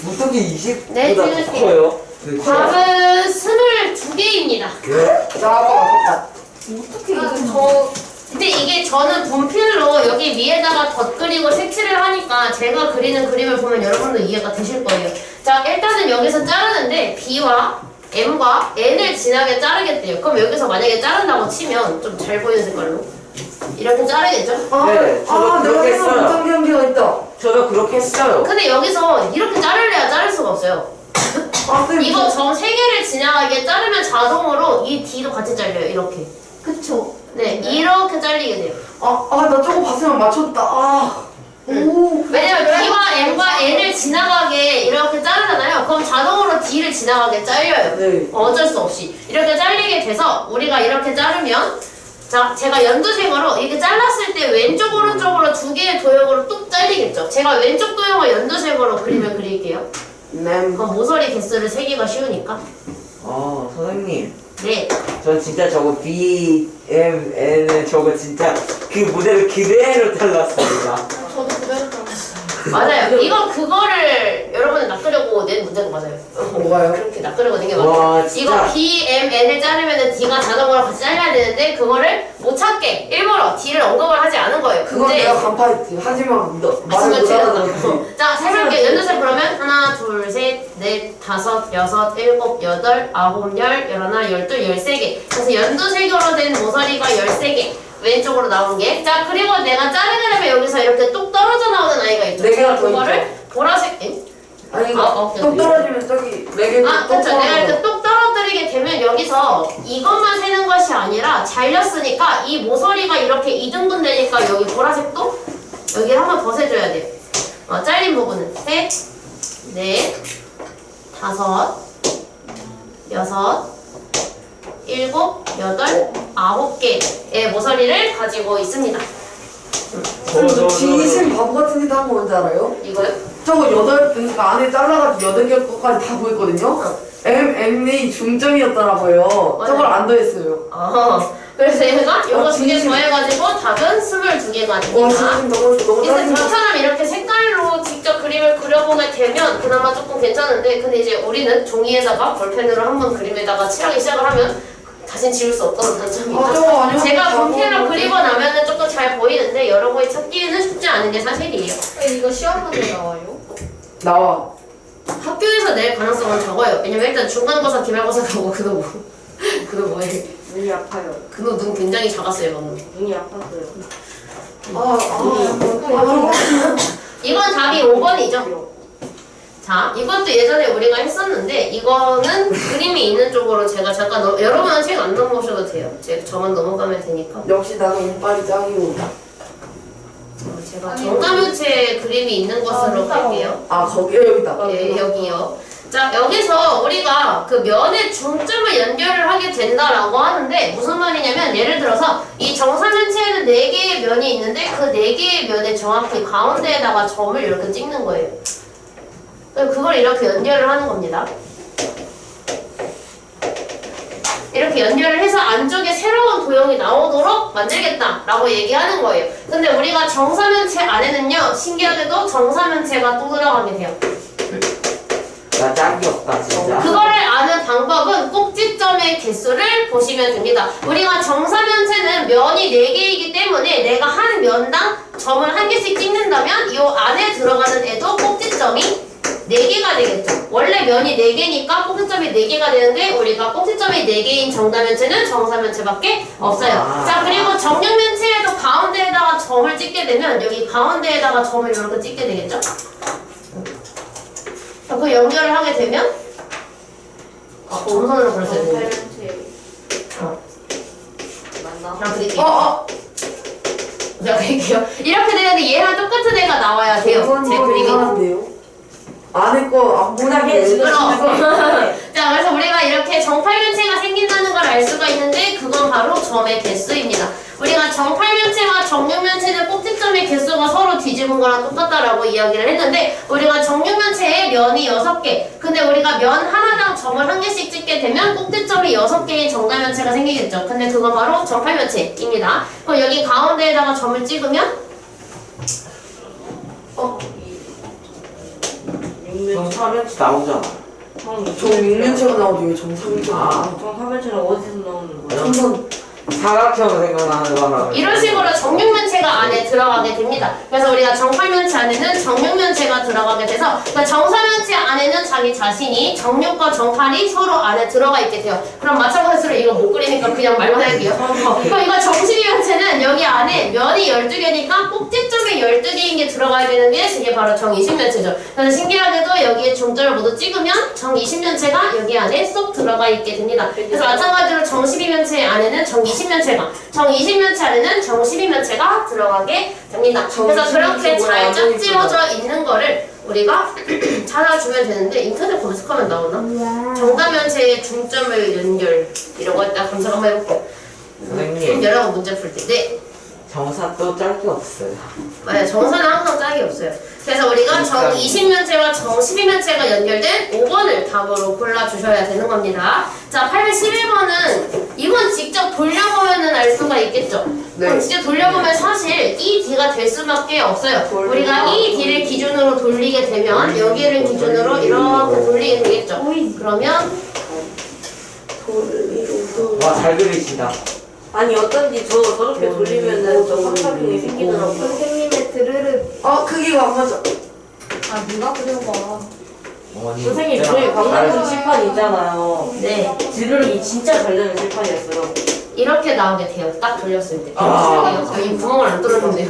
어떻게 20보다 네, 더 찍을게요. 커요? 답은 22개입니다. 나 아까 맞췄다. 어떻게 근데 이게 저는 분필로 여기 위에다가 덧 그리고 색칠을 하니까 제가 그리는 그림을 보면 여러분도 이해가 되실 거예요. 자, 일단은 여기서 자르는데 B와 M과 N을 진하게 자르겠대요. 그럼 여기서 만약에 자른다고 치면 좀 잘 보이는 색깔로 이렇게 자르겠죠? 네, 저도 그렇게 내가 했어요. 생각 경기가 있다. 저도 그렇게 했어요. 근데 여기서 이렇게 자르래야 자를 수가 없어요. 쌤, 이거 점 3개를 지나가게 자르면 자동으로 이 D도 같이 잘려요. 이렇게. 그쵸. 네, 이렇게 잘리게 돼요. 나 저거 봤으면 맞췄다. 오. 왜냐면 B와 M과 N을 지나가게 이렇게 자르잖아요. 그럼 자동으로 D를 지나가게 잘려요. 네. 어쩔 수 없이. 이렇게 잘리게 돼서 우리가 이렇게 자르면 자, 제가 연두색으로 이렇게 잘랐을 때 왼쪽 오른쪽으로 두 개의 도형으로 뚝 잘리겠죠. 제가 왼쪽 도형을 연두색으로 그림을 그릴게요. 그럼 모서리 개수를 세기가 쉬우니까. 선생님. 네. 전 진짜 저거 BMN을 저거 진짜 그 모델을 그대로 잘랐습니다. 저도 그대로 따랐어요. 맞아요. 이거 그거를 여러분이 낚으려고 낸 문제가 맞아요. 뭐가요? 그렇게 낚으려고 낸 게 와, 맞아요. 진짜. 이거 B, M, N을 자르면은 D가 자동으로 같이 잘려야 되는데 그거를 못 찾게 일부러 D를 언급을 하지 않은 거예요. 그건 근데 내가 간파했지. 하지만 너 말을 지금 못 제가 알아들었지. 자, 세볼게요. 연두색 그러면 하나, 둘, 셋, 넷, 다섯, 여섯, 일곱, 여덟, 아홉, 열, 열하나, 열둘, 13개. 그래서 연두색으로 된 모서리가 13개. 왼쪽으로 나온 게. 자, 그리고 내가 자르려면 여기서 이렇게 뚝 떨어져 나오는 아이가 있죠. 네 개가 제가 더 그거를 보라색, 아니 오케이, 똑 오케이. 떨어지면 저기 네 개. 그쵸. 내가 이렇게 똑 떨어뜨리게 되면 여기서 이것만 세는 것이 아니라 잘렸으니까 이 모서리가 이렇게 2등분 되니까 여기 보라색도 여기를 한 번 더 세줘야 돼요. 잘린 부분은 셋, 넷, 다섯, 여섯, 일곱, 여덟, 9개의 모서리를 가지고 있습니다. 진심 바보 같은 짓 한 거 뭔지 알아요? 이거요? 저거 그러니까 안에 잘라가지고 8개 거까지 다 보였거든요? M&A 중점이었더라고요. 맞아요. 저걸 안 더했어요. 그래서 얘가 요거 두 개 진심. 더해가지고 답은 22개가 와, 됩니다. 진심 너무 이제 짜증나. 저처럼 이렇게 색깔로 직접 그림을 그려보게 되면 그나마 조금 괜찮은데 근데 이제 우리는 종이에다가 볼펜으로 한번 그림에다가 칠하기 시작을 하면 다신 지울 수 없다는 단점이 있죠. 저거 아니면 제가 다 분필로 먹어도 그리고 나면은 조금 잘 보이는데 여러 번 찾기에는 쉽지 않은 게 사실이에요. 이거 시험 문제 나와요? 나와. 학교에서 낼 가능성은 적어요. 왜냐면 일단 중간고사, 기말고사 가고 그거 뭐예요? 눈이 아파요. 그거 눈 굉장히 작았어요 방금. 눈이 아팠어요. 이건 답이 5번이죠. 자, 이것도 예전에 우리가 했었는데 이거는 그림이 있는 쪽으로 제가 잠깐 여러분은 책 안 넘어오셔도 돼요. 저만 넘어가면 되니까. 역시 나는 운빨이 짱이고. 제가 정가면체 그림이 있는 곳으로 갈게요. 거기요? 여기다. 예, 여기요. 자, 여기서 우리가 그 면의 중점을 연결을 하게 된다라고 하는데 무슨 말이냐면 예를 들어서 이 정사면체에는 4개의 면이 있는데 그 4개의 면에 정확히 가운데에다가 점을 이렇게 찍는 거예요. 그걸 이렇게 연결을 하는 겁니다. 이렇게 연결을 해서 안쪽에 새로운 도형이 나오도록 만들겠다라고 얘기하는 거예요. 근데 우리가 정사면체 안에는요, 신기하게도 정사면체가 또 들어가게 돼요. 나 짝이 없다 진짜. 그거를 아는 방법은 꼭지점의 개수를 보시면 됩니다. 우리가 정사면체는 면이 4개이기 때문에 내가 한 면당 점을 1개씩 찍는다면 이 안에 들어가는 애도 꼭지점이 4개가 되겠죠. 원래 면이 4개니까 꼭지점이 4개가 되는데 우리가 꼭지점이 4개인 정사면체는 정사면체밖에 없어요. 자, 그리고 정육면체에도 가운데에다가 점을 찍게 되면 여기 가운데에다가 점을 이렇게 찍게 되겠죠. 그 연결을 하게 되면 점선으로 그렸어야 되는데 맞나? 그냥 그릴게요. 제가 그릴게요. 이렇게 되는데 얘랑 똑같은 애가 나와야 돼요. 제 그림이. 이상한데요? 안에 거 안 보는 게 지금 자, 그래서 우리가 이렇게 정팔면체가 생긴다는 걸 알 수가 있는데 그건 바로 점의 개수입니다. 우리가 정팔면체와 정육면체는 꼭지점의 개수가 서로 뒤집은 거랑 똑같다라고 이야기를 했는데 우리가 정육면체에 면이 6개 근데 우리가 면 하나당 점을 1개씩 찍게 되면 꼭지점이 6개의 정사면체가 생기겠죠. 근데 그건 바로 정팔면체입니다. 그럼 여기 가운데에다가 점을 찍으면 정사면치 나오잖아. 정육면체가 나오지 왜 정삼면체가 나와? 정사면체는 어디서 나오는 거야? 삼선 사각형 생각나는 거라. 이런 식으로 정육면체가 안에 들어가게 됩니다. 그래서 우리가 정팔면체 안에는 정육면체가 들어가게 돼서 그러니까 정사면체 안에는 자기 자신이 정육과 정팔이 서로 안에 들어가 있게 돼요. 그럼 마찬가지로 이거 못 그리니까 그냥 말만 할게요. 그럼 이거 정십이면체는 여기 안에 면이 12개니까 꼭지점이 12개인 게 들어가야 되는 게 이게 바로 정이십면체죠. 그래서 신기하게도 여기에 중점을 모두 찍으면 정이십면체가 여기 안에 쏙 들어가 있게 됩니다. 그래서 마찬가지로 정십이면체 안에는 정이십면체가, 정이십면체 안에는 정십이면체가 들어가게 됩니다. 그래서 그렇게 잘 짝지어져 있는 거를 우리가 찾아주면 되는데 인터넷 검색하면 나오나? 정사면체의 중점을 연결 이런 거 일단 검색 한번 해볼게요. 선생님, 여러분 문제 풀 때. 네. 정사 또 짤게 없어요. 맞아요. 정사는 항상 짝이 없어요. 그래서 우리가 정 20면체와 정 12면체가 연결된 5번을 답으로 골라주셔야 되는 겁니다. 자, 811번은 이건 직접 돌려보면 알 수가 있겠죠? 네. 직접 돌려보면 사실 이 D가 될 수밖에 없어요. 우리가 이 D를 기준으로 돌리게 되면 여기를 기준으로 이렇게 돌리게 되겠죠? 그러면 와, 잘 그리시다. 아니 어쩐지 저렇게 돌리면은 저 삼각형이 생기더라고요. 선생님의 드르르 크기가 안 맞아. 아 누가 그려봐 어머니, 선생님 진짜 저희 광고문 잘- 칠판 있잖아요. 네. 드르륵이 진짜 잘 되는 칠판이었어요. 이렇게 나오게 돼요. 딱 돌렸을 때. 아. 여기 구멍을 안 뚫었는데요.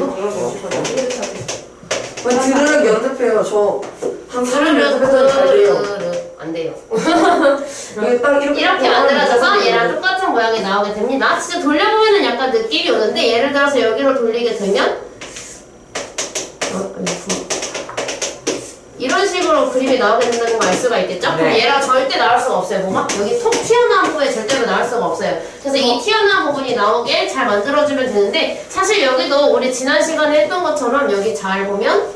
그런 칠판이었어요. 드르륵 연습해요. 저한 3년 드르륵 연습했더니 잘 돼요. 안 돼요. 이게 딱 이렇게 만들어져서 얘랑 똑같은 모양이 나오게 됩니다. 진짜 돌려보면은 약간 느낌이 오는데 예를 들어서 여기로 돌리게 되면 이런 식으로 그림이 나오게 된다는 걸 알 수가 있겠죠? 그럼 네. 얘랑 절대 나올 수가 없어요. 뭐가? 여기 톡 튀어나온 부분에 절대로 나올 수가 없어요. 그래서 이 튀어나온 부분이 나오게 잘 만들어주면 되는데 사실 여기도 우리 지난 시간에 했던 것처럼 여기 잘 보면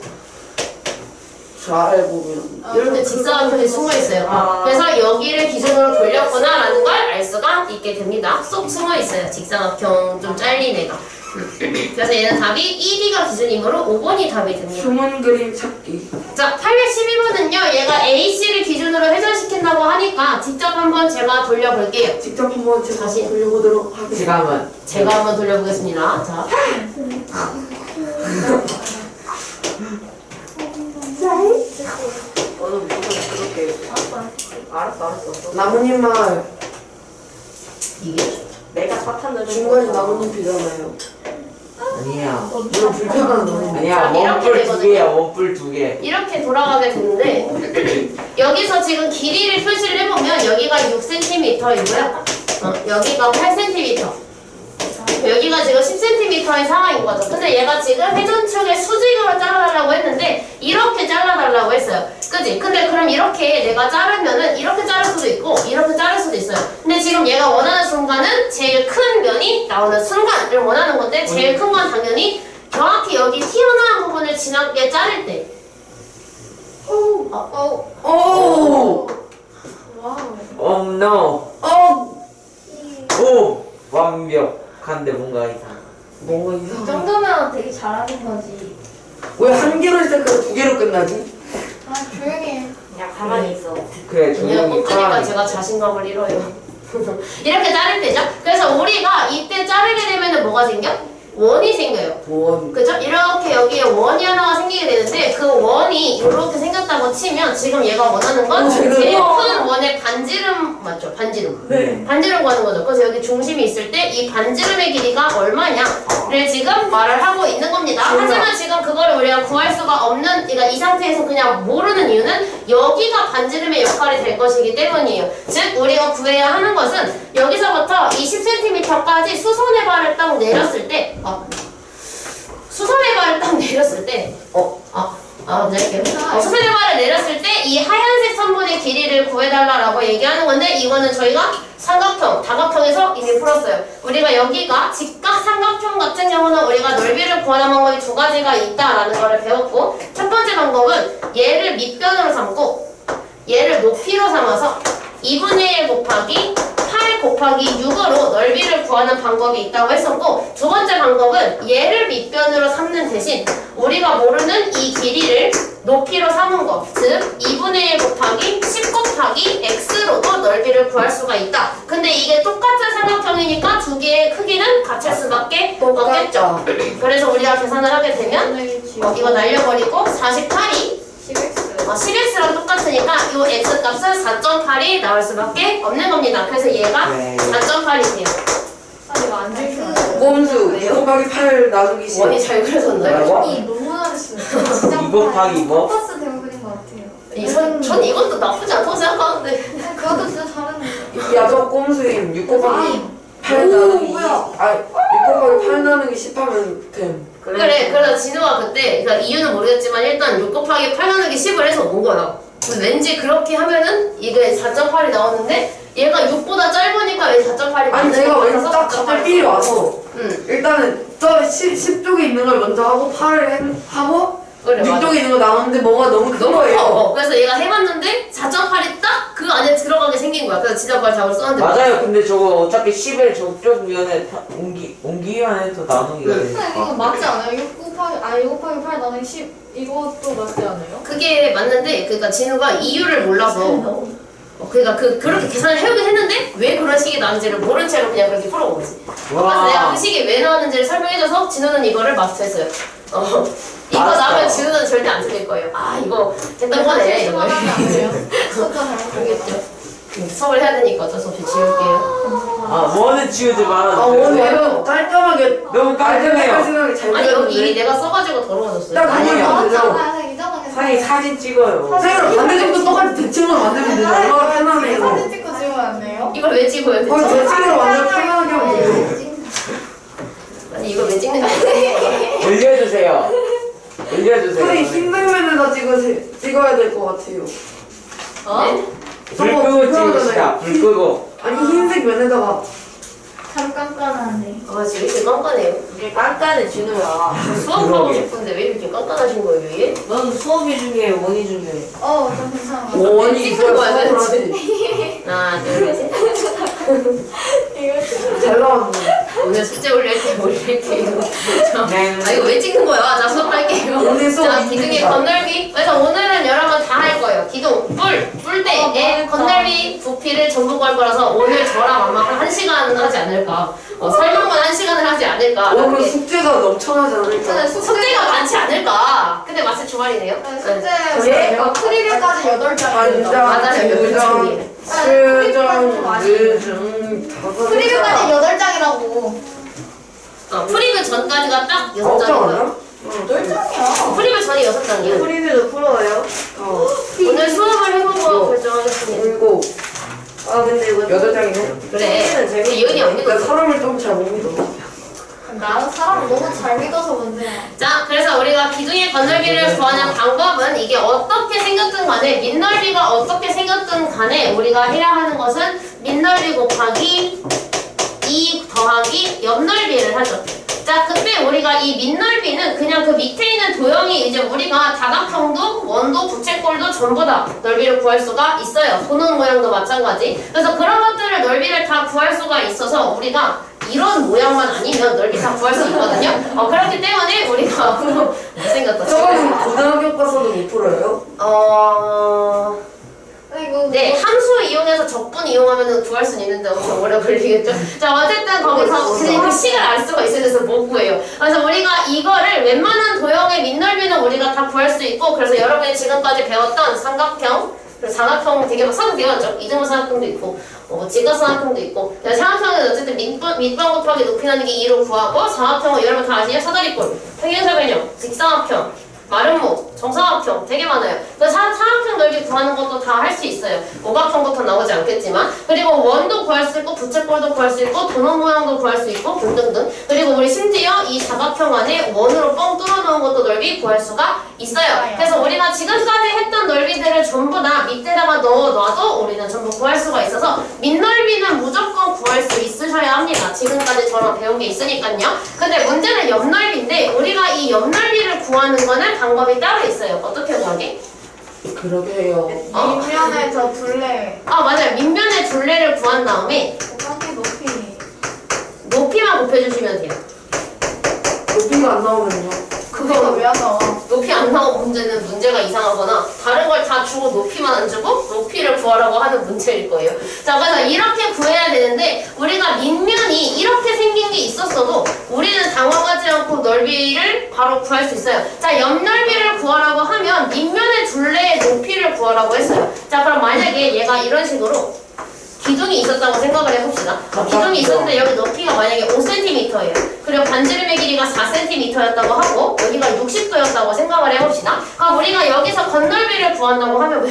잘 보면 이렇게 직사각형이 숨어 있어요. 그래서 여기를 기준으로 돌렸구나라는 걸 알 수가 있게 됩니다. 쏙 숨어 있어요. 직사각형 좀 잘린 애가. 그래서 얘는 답이 1D가 기준이므로 5번이 답이 됩니다. 휴먼 그림 찾기. 자, 812번은요. 얘가 AC를 기준으로 회전시킨다고 하니까 직접 한번 제가 돌려볼게요. 직접 한번 제가 다시. 돌려보도록 하겠습니다. 지금은 제가 한번 돌려보겠습니다. 자, 저는 무조건 그렇게 알았어. 나뭇잎만 이게 내가 사탄 넣은 중간에 나뭇잎이잖아요. 아니야. 이거 불편한 나뭇잎. 아니야, 자, 이렇게 원뿔 두 되거든요. 개야, 원뿔 두 개. 이렇게 돌아가게 되는데 여기서 지금 길이를 표시를 해보면 여기가 6cm이고요. 여기가 8cm. 여기가 지금 10cm의 상황인 거죠. 근데 얘가 지금 회전축의 수직으로 잘라달라고 했는데 이렇게 잘라달라고 했어요. 그지? 근데 그럼 이렇게 내가 자르면은 이렇게 자를 수도 있고 이렇게 자를 수도 있어요. 근데 지금 얘가 원하는 순간은 제일 큰 면이 나오는 순간을 원하는 건데 제일 큰 건 당연히 정확히 여기 튀어나온 부분을 지나게 자를 때. 오! Oh no. 오! 완벽한데 뭔가 이상. 뭔가 이 이상해. 정도면 되게 잘하는 거지 왜 한 개로 시작해서 두 개로 끝나지? 아 조용히 해 그냥 가만히 있어. 그래, 그냥 조용히 꽂으니까 가만히. 제가 자신감을 잃어요. 이렇게 자를 때죠. 그래서 우리가 이때 자르게 되면은 뭐가 생겨? 원이 생겨요. 원. 그죠? 이렇게 여기에 원이 하나가 생기게 되는데 그 원이 이렇게 생겼다고 치면 지금 얘가 원하는 건 제일 큰 원의 반지름 맞죠? 반지름. 네. 반지름 구하는 거죠. 그래서 여기 중심이 있을 때 이 반지름의 길이가 얼마냐를 지금 말을 하고 있는 겁니다. 하지만 지금 그거를 우리가 구할 수가 없는, 그러니까 이 상태에서 그냥 모르는 이유는 여기가 반지름의 역할이 될 것이기 때문이에요. 즉 우리가 구해야 하는 것은 여기서부터 이 10cm까지 수선의 발을 딱 내렸을 때 수선의 발을 딱 내렸을 때 먼저 할게요. 수선의 발을 내렸을 때 이 하얀색 선분의 길이를 구해달라고 얘기하는 건데 이거는 저희가 삼각형, 다각형에서 이미 풀었어요. 우리가 여기가 직각 삼각형 같은 경우는 우리가 넓이를 구하는 방법이 두 가지가 있다라는 거를 배웠고 첫 번째 방법은 얘를 밑변으로 삼고 얘를 높이로 삼아서 2분의 1 곱하기 8 곱하기 6으로 넓이를 구하는 방법이 있다고 했었고 두 번째 방법은 얘를 밑변으로 삼는 대신 우리가 모르는 이 길이를 높이로 삼은 거, 즉 2분의 1 곱하기 10 곱하기 x로도 넓이를 구할 수가 있다. 근데 이게 똑같은 삼각형이니까 두 개의 크기는 같을 수밖에 없겠죠. 그래서 우리가 계산을 하게 되면 이거 날려버리고 48이 10x랑 똑같으니까 이 x 값은 4.8이 나올 수밖에 없는 겁니다. 그래서 얘가 네. 4.8이 돼요. 아 이거 안 들려. 꼼수 2 곱하기 8 나누기 10. 원이 잘 그려졌나요? 뭐라고? 이 너무 잘했어요. 진짜 2 곱하기 뭐? 컴퍼스 대본 그린 것 같아요. 전 이것도 나쁘지 않다고 생각하는데. 아니, 그것도 진짜 잘했는데. 야, 저 꼼수임 6 곱하기 8 나누기 2. 뭐야? 아, 6 곱하기 8 나누기 10 하면 됨. 그래, 그래서 진우가 그때, 그러니까 이유는 모르겠지만 일단 6 곱하기 8 나누기 10을 해서 온 거야. 그래서 왠지 그렇게 하면은 이게 4.8이 나오는데 얘가 6보다 짧으니까 왜 4.8이 아니, 제가 왠지 딱 갑자기 삘이 와서 일단은 저 10쪽에 있는 걸 먼저 하고 8을 하고 그래, 6쪽에 있는 거 나오는데 뭐가 너무 큰 너무 거예요. 커. 그래서 얘가 해봤는데 4.8이 딱 그 안에 들어가게 생긴 거야. 그래서 지난번 작업을 썼는데 맞아요. 근데 저거 어차피 10을 저쪽 면에 옮기기만 해도 나누기가 근데 이거 되니까. 맞지 않아요? 6 곱하기 8 나누기 10 이것도 맞지 않아요? 그게 맞는데 그러니까 진우가 이유를 몰라서 그러니까 그렇게 계산을 해오긴 했는데 왜 그런 식이 나왔는지를 모른 채로 그냥 그렇게 풀어온 거지. 그래서 내가 그 식이 왜 나왔는지를 설명해줘서 진우는 이거를 마스터했어요. 이거 마스터. 나오면 진우는 절대 안 틀릴 거예요. 아 이거 됐던 거네. 이거. 하면 안 돼요? 진짜 잘못했다. 알겠죠? 수업을 해야 되니까 어쩔 수 없이 지울게요. 아, 뭐는 지우지 아, 말아주세요. 오늘 깔끔하게 너무 깔끔해요. 깔끔하게 잘 아니 여기 그렸는데. 일이 내가 써가지고 더러워졌어요. 딱 아니에요. 맞지 그죠? 않아요? 이상하게 사진 사진 찍어요. 선생님 반대쪽도 똑같이 대칭으로 만들면 되죠. 얼마나 편하네요. 사진 찍고 지우면 안 돼요? 이걸 왜 찍어요 대체? 거의 대칭으로 완전 편하게 하면 되죠. 아니 이걸 왜 찍는 거야? 올려주세요. 올려주세요. 선생님 흰색 면에다 찍어야 될 것 같아요. 어? 불 끄고 찍읍시다. 불 끄고. 아니 흰색 면에다가 참 깐깐하네. 아 지금 이렇게 깐깐해요. 이게 깐깐해 진우야. 수업하고 그러게. 싶은데 왜 이렇게 깐깐하신 거예요 얘? 넌 수업이 중요해 원이 중요해. 좀 괜찮아. 원이 찍는 있어야 거야, 수업을 그치? 하지. 하나 둘셋 잘 나왔네. 오늘 숙제 올릴 때 올릴게요. 네. 아 이거 왜 찍는 거야? 자 수업할게요. 오늘 수업 자 기둥의 이깁니다. 건널비. 그래서 오늘은 여러분 다 할 거예요. 기둥, 뿔대의 건널비, 부피를 전부 구할 거라서 오늘 저랑 아마 1시간 하지 않을까. 설명만 1시간을 하지 않을까. 오늘 그게 숙제가 넘쳐나지 않을까? 숙제가 많지 않을까. 근데 마침 주말이네요. 숙제 그래? 프리뷰까지 8장이에요. 반장, 맞아요. 부장, 수정, 느중, 다섯 프리뷰까지 8장이라고. 프리뷰 전까지가 딱 6장이고요. 없죠 아니야? 8장이야. 프리뷰 전이 6장이에요. 프리뷰도 풀어요. 오늘 수업을 해보고 결정하겠습니다. 일곱, 아 근데 이거 8장이네. 그래. 우리 예은이 언니도. 나 사람을 좀 잘 못 믿어. 나는 사람을 너무 잘 믿어서 문제야. 자, 그래서 우리가 기둥의 건널비를 구하는 방법은 이게 어떻게 생겼든 간에 밑넓이가 어떻게 생겼든 간에 우리가 해야 하는 것은 밑넓이 곱하기 2 더하기 옆넓이를 하죠. 자, 그때 우리가 이 밑넓이는 그냥 그 밑에 있는 도형이 이제 우리가 다각형도 원도 부채꼴도 전부 다 넓이를 구할 수가 있어요. 도는 모양도 마찬가지. 그래서 그런 것들을 넓이를 다 구할 수가 있어서 우리가 이런 모양만 아니면 넓이 다 구할 수 있거든요. 그렇기 때문에 우리가 앞으로 못생겼다. 저거는 고등학교 가서도 못 풀어요? 네, 함수 이용해서 적분 이용하면 구할 수는 있는데 엄청 오래 걸리겠죠? 자, 어쨌든 거기서 그냥 그 식을 알 수가 있어서 못 구해요. 그래서 우리가 이거를 웬만한 도형의 밑넓이는 우리가 다 구할 수 있고, 그래서 여러분이 지금까지 배웠던 삼각형, 그리고 사각형 되게 막 사각 되었죠? 이등분 사각형도 있고, 직각삼각형도 있고, 사각형은 어쨌든 밑반 곱하기 높이 나누기 2로 구하고, 사각형은 여러분 다 아시죠? 사다리꼴, 평행사변형, 직사각형, 마름모, 정사각형 되게 많아요. 그래서 사각형 넓이 구하는 것도 다 할 수 있어요. 오각형부터 나오지 않겠지만. 그리고 원도 구할 수 있고 부채꼴도 구할 수 있고 도넛 모양도 구할 수 있고 등등등. 그리고 우리 심지어 이 사각형 안에 원으로 뻥 뚫어놓은 것도 넓이 구할 수가 있어요. 그래서 우리가 지금까지 했던 넓이들을 전부 다 밑에다가 넣어놔도 우리는 전부 구할 수가 있어서 밑넓이는 무조건 구할 수 있으셔야 합니다. 지금까지 저랑 배운 게 있으니까요. 근데 문제는 옆넓이인데 우리가 이 옆넓이를 구하는 거는 방법이 따로 있어요. 어떻게 구하게? 그러게요. 밑면에 저 둘레. 맞아요. 밑면의 둘레를 구한 다음에 곱하기 높이. 높이만 곱해주시면 돼요. 높이가 안 나오면요? 그거 왜 안 나와? 높이 안 나온 문제는 문제가 이상하거나 다른 걸 다 주고 높이만 안 주고 높이를 구하라고 하는 문제일 거예요. 자, 그래서 이렇게 구해야 되는데 우리가 밑면이 이렇게 생긴 게 있었어도 우리는 당황하지 않고 넓이를 바로 구할 수 있어요. 자, 옆넓이를 구하라고 하면 밑면의 둘레의 높이를 구하라고 했어요. 자, 그럼 만약에 얘가 이런 식으로 기둥이 있었다고 생각을 해봅시다. 기둥이 있었는데 여기 높이가 만약에 5cm예요. 그리고 반지름의 길이가 4cm였다고 하고 여기가 60도였다고 생각을 해봅시다. 그럼 우리가 여기서 건널비를 구한다고 하면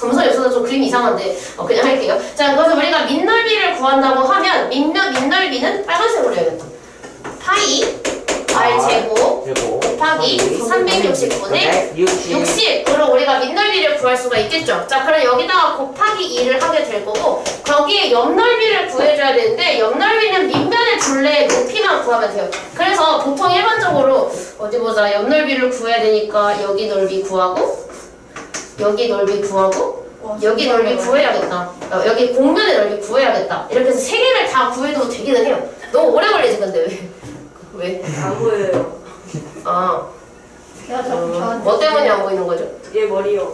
점선이 없어서 좀 그림이 이상한데 그냥 할게요. 자, 그래서 우리가 밑넓이를 구한다고 하면 밑넓이는 빨간색으로 해야겠다. 파이 r제곱 곱하기 360분의 60으로 우리가 밑넓이를 구할 수가 있겠죠. 자, 그럼 여기다가 곱하기 2를 하게 될 거고 거기에 옆넓이를 구해줘야 되는데 옆넓이는 밑면의 둘레의 높이만 구하면 돼요. 그래서 보통 일반적으로 어디 보자. 옆넓이를 구해야 되니까 여기 넓이 구하고 여기 넓이 구하고 여기 넓이 구해야겠다. 여기 공면의 넓이 구해야겠다. 이렇게 해서 세 개를 다 구해도 되기는 해요. 너무 오래 걸리지 근데 왜? 안 보여요. 아, 내가 자꾸 저한테. 뭐 때문에 안 보이는 거죠? 얘 머리요.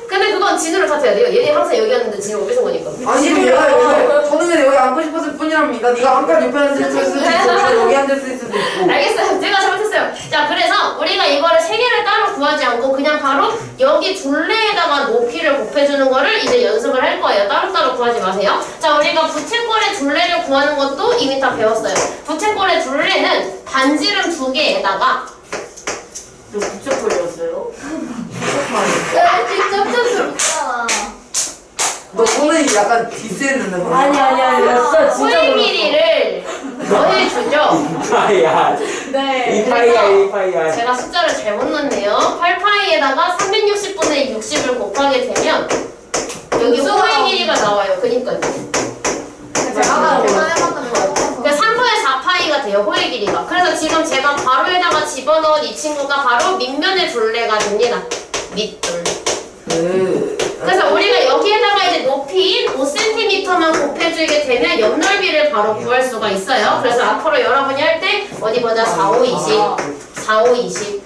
근데 그건 진우를 탓해야 돼요. 얘네 항상 여기 왔는데 진우가 뺏은 거니까. 아니 저는 그냥 여기 앉고 싶었을 뿐이랍니다. 네가 한칸 옆에 앉을 수도 있고 내가 여기 앉을 수도 있고. 알겠어요. 제가 잘못했어요. 자, 그래서 우리가 이거를 세 개를 따로 구하지 않고 그냥 바로 여기 둘레에다가 높이를 곱해주는 거를 이제 연습을 할 거예요. 따로따로 구하지 마세요. 자, 우리가 부채꼴의 둘레를 구하는 것도 이미 다 배웠어요. 부채꼴의 둘레는 반지름 2개에다가 너 부채꼴이었어요? 야, 직접 쳤잖아. 너 오늘 약간 디스했는데 뭐. 아니 진짜 호의 길이를 더해주죠. 이파이야. 네. 이파이야. 제가 숫자를 잘못 넣었네요. 8파이에다가 360분의 60을 곱하게 되면 여기 호의 길이가 나와요. 그니까요. 제가 계산해봤는데 그러니까 3분의 4파이가 돼요. 호의 길이가. 그래서 지금 제가 가로에다가 집어넣은 이 친구가 바로 밑면의 둘레가 됩니다. 밑둘. 그래서 우리가 여기에다가 이제 높이인 5cm만 곱해주게 되면 옆넓이를 바로 구할 수가 있어요. 그래서 앞으로 여러분이 할 때 어디 보자. 4, 5, 20 4, 5, 20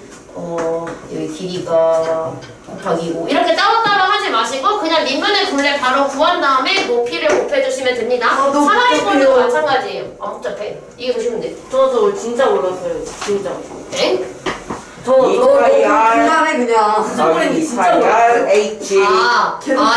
여기 길이가 곱하기 5 이렇게 따로따로 하지 마시고 그냥 밑면의 둘레 바로 구한 다음에 높이를 곱해주시면 됩니다. 너무 사라이권도 복잡해요. 마찬가지예요. 안 복잡해. 이게 보시면 돼. 저 진짜 몰랐어요. 진짜. 엥? 그만해 그냥. 이파이야 H.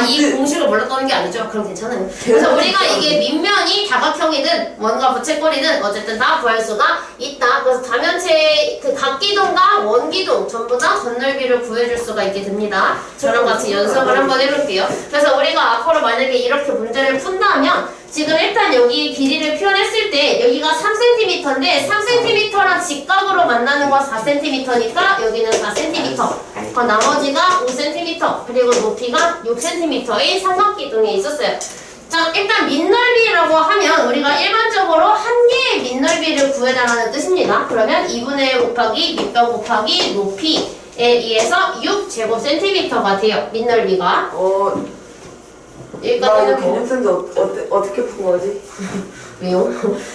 이 공식을 몰랐다는 게 아니죠. 그럼 괜찮아요. 그래서 우리가 이게 밑면이 다각형이든 뭔가 부채꼴이든 어쨌든 다 구할 수가 있다. 그래서 다면체 그 각기둥과 원기둥 전부 다 건넓이를 구해줄 수가 있게 됩니다. 저랑 같이 연습을 한번 해볼게요. 그래서 우리가 앞으로 만약에 이렇게 문제를 푼다면 지금 일단 여기 길이를 표현했을 때 여기가 3cm인데 3cm랑 직각으로 만나는 건 4cm니까 여기는 4cm 그럼 나머지가 5cm 그리고 높이가 6cm의 삼각기둥이 있었어요. 자, 일단 밑넓이라고 하면 우리가 일반적으로 한 개의 밑넓이를 구해달라는 뜻입니다. 그러면 2분의 1 곱하기 밑변 곱하기 높이에 의해서 6제곱cm가 돼요. 밑넓이가. 나 이거 여기까지는 뭐 개념생도 어떻게 푼 거지? 왜요?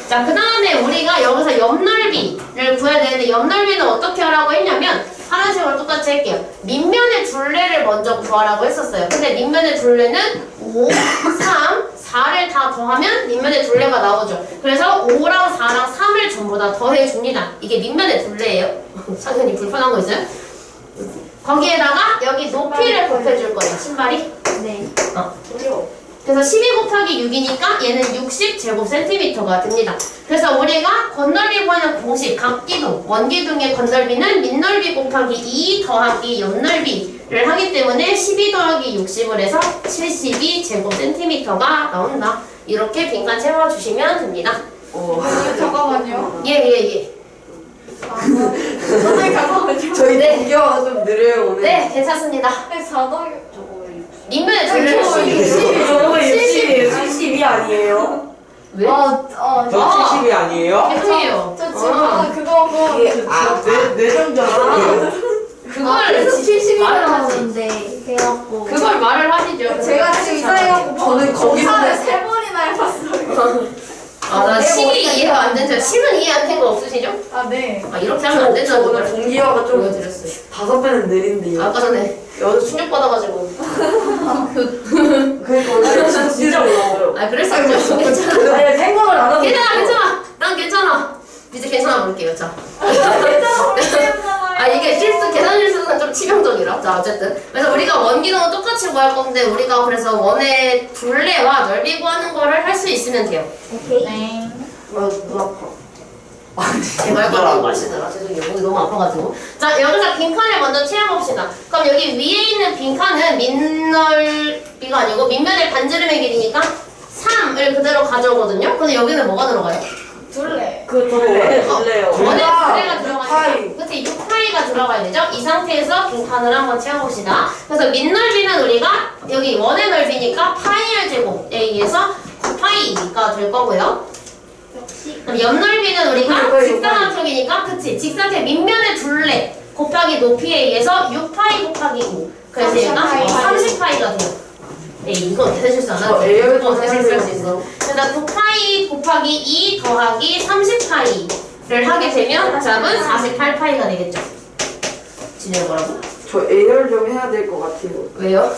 자, 그 다음에 우리가 여기서 옆넓이를 구해야 되는데 옆넓이는 어떻게 하라고 했냐면 하는 식으로 똑같이 할게요. 밑면의 둘레를 먼저 구하라고 했었어요. 근데 밑면의 둘레는 5, 3, 4를 다 더하면 밑면의 둘레가 나오죠. 그래서 5랑 4랑 3을 전부 다 더해줍니다. 이게 밑면의 둘레예요. 상현이 불편한 거 있어요? 거기에다가 여기 높이를 곱해줄 거예요. 신발이. 네. 그래서 12 곱하기 6이니까 얘는 60제곱cm가 됩니다. 그래서 우리가 건넓이 구하는 공식 각기둥, 원기둥의 건넓이는 밑넓이 곱하기 2 더하기 옆넓이를 하기 때문에 12 더하기 60을 해서 72제곱cm가 나온다. 이렇게 빈칸 채워주시면 됩니다. 잠깐만요. 예. 선생님 잠깐만요. 저희 공기화가 좀 느려요 오늘. 네, 괜찮습니다. 자동 밑면의 둘레를 저거 70이 아니에요? 왜? 저 70이 아니에요? 죄송해요. 저 지금 그거 내정자. 그걸 70이라고 말을 하지. 하는데 그래갖고 그걸 말을 하시죠. 제가 지금 이사해갖고 저는 거기서 검사를 3번이나 해봤어요. 나 식이 이해가 안 된다. 식은 이해 안 된 거 없으시죠? 아, 네. 이렇게 하면 안 저 된다는 오늘 걸 동기화가 좀 보여드렸어요. 5배는 느린데요. 아까 전에 여기서 충격받아가지고. 그러니까 진짜 몰라요. 그럴 수 있죠. 괜찮아. 아니 생각을 안 하고 괜찮아. 난 괜찮아. 이제 괜찮아 볼게요. 자. 괜찮아. 이게 실수, 계산 실수는 좀 치명적이라. 자, 어쨌든. 그래서 우리가 원기둥은 똑같이 구할 건데, 우리가 그래서 원의 둘레와 넓이 구하는 거를 할 수 있으면 돼요. 오케이. 네. 눈 아파. 제가 할 거라고 마시더라. 죄송해요. 목이 너무 아파가지고. 자, 여기서 빈칸을 먼저 채워봅시다. 그럼 여기 위에 있는 빈칸은 민넓이가 아니고, 밑면의 반지름의 길이니까 3을 그대로 가져오거든요? 근데 여기는 뭐가 들어가요? 둘레. 그 원래 줄래요. 원의 둘다 둘레가 들어가니까. 그치, 6파이가 들어가야 되죠? 이 상태에서 빈칸을 한번 채워봅시다. 그래서 밑넓이는 우리가 여기 원의 넓이니까 파이R 제곱에 의해서 9파이가 될 거고요. 그럼 옆넓이는 우리가 직사각형이니까 그치, 직사각형 밑면의 둘레 곱하기 높이에 의해서 6파이 곱하기 5. 그래서 얘가 30파이가 돼요. 이거 계산 실수 안 하죠? 이거 계산 실수 할 수 있어. 그래서 9파이 곱하기 2 더하기 30파이를 하게 되면 답은 48파이가 되겠죠. 진영 뭐라고? 저 A열 좀 해야 될 것 같아요. 왜요?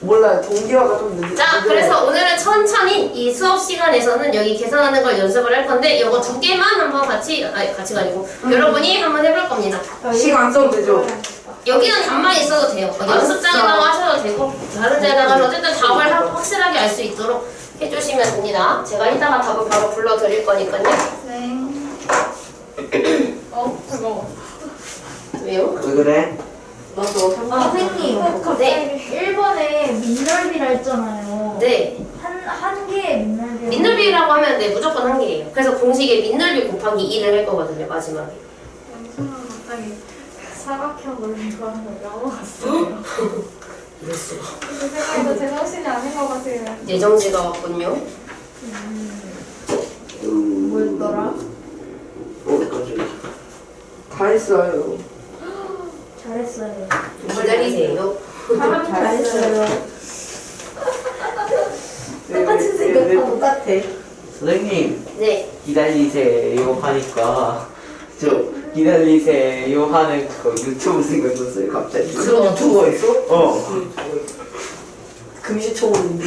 몰라요. 동기화가 좀 늦어요. 자, 그래서 오늘은 천천히 이 수업 시간에서는 여기 계산하는 걸 연습을 할 건데 이거 2개만 한번 같이가 아니고 여러분이 한번 해볼 겁니다. 시간 안 써도 되죠? 여기는 답만 있어도 돼요. 연습장에다가 하셔도 되고 다른 데다가 어쨌든 답을 확실하게 알 수 있도록 해주시면 됩니다. 제가 이따가 답을 바로 불러드릴 거니까요. 네. 그거. 왜요? 왜 그래? 나도 선생님, 네. 1번에 민넓이라 했잖아요. 네. 한 개의 민넓이. 민넓이라고 하면 네, 무조건 한 개예요. 그래서 공식에 민넓이 곱하기 2를 할 거거든요, 마지막에. 갑자기 사각형 넓이 구하는 걸 까먹었어요. 이럴 수가. 제 생각에도 제정신이 아닌 것 같아요. 예정지가 왔군요. 뭐였더라? 다 했어요. 잘했어요. 기다리세요. 사람 잘했어요. 똑같이 생겼다. 똑같아. 선생님 네. 기다리세요 하니까 저 기다리세요 하는 그거 유튜브 생각났어요 갑자기. 그런 유튜버가 있어? 어. 금시초문인데.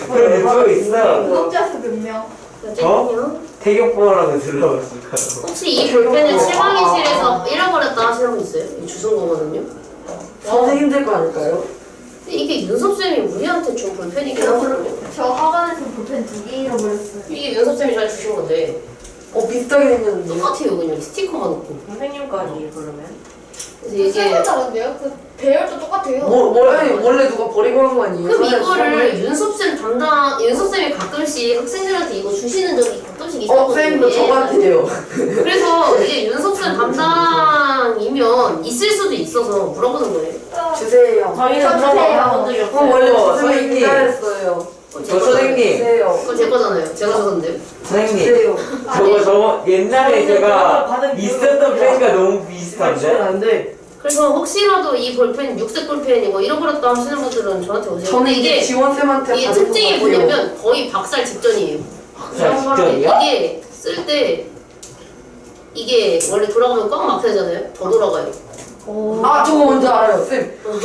그런 유튜브 있어. 구독자 수 몇 명? 어쨌든요. 태경보라고 들어봤을까요? 혹시 이 볼펜을 실강의실에서 잃어버렸다 하시는 분 있어요? 이거 주운 거거든요. 선생님들 거 아닐까요? 근데 이게 윤섭쌤이 우리한테 준 볼펜이긴 하거든요. 저 학원에서 볼펜 2개 잃어버렸어요. 이게 윤섭쌤이 잘 주신 건데 비슷하게 생겼는데. 똑같아요. 그냥 스티커만 넣고. 선생님 거 아니에요 그러면? 그래서 이게 다른데요? 그 배열도 똑같아요. 원래 누가 버리고 한 거 아니에요? 그럼 이거를 윤섭쌤이 가끔씩 학생들한테 이거 주시는 적이 가끔씩 선생님도 있었거든요. 저한테 돼요. 그래서 이게 윤섭쌤 담당이면 있을 수도 있어서 물어보는 거예요. 주세요. 저희는 저 그런 거 주세요. 받아본 적이 원래 없어요. 선생님 선생님. 기다렸어요. 저 선생님. 주세요. 그건 제 거잖아요. 제가 줬는데요. 선생님 주세요. 저거 옛날에 제가 받은 있었던 펜과 너무 주면 비슷한데? 안 돼. 그래서 혹시라도 이 볼펜 육색 볼펜이고 잃어버렸다 하시는 분들은 저한테 오세요. 저는 근데 이게 지원쌤한테 이게 받은 것 특징이 같아요. 뭐냐면 거의 박살 직전이에요. 박살 직전이야? 이게 쓸 때 이게 원래 돌아가면 꽉 막혀지잖아요. 더 돌아가요. 저거 뭔지 알아요, 쌤. 여기가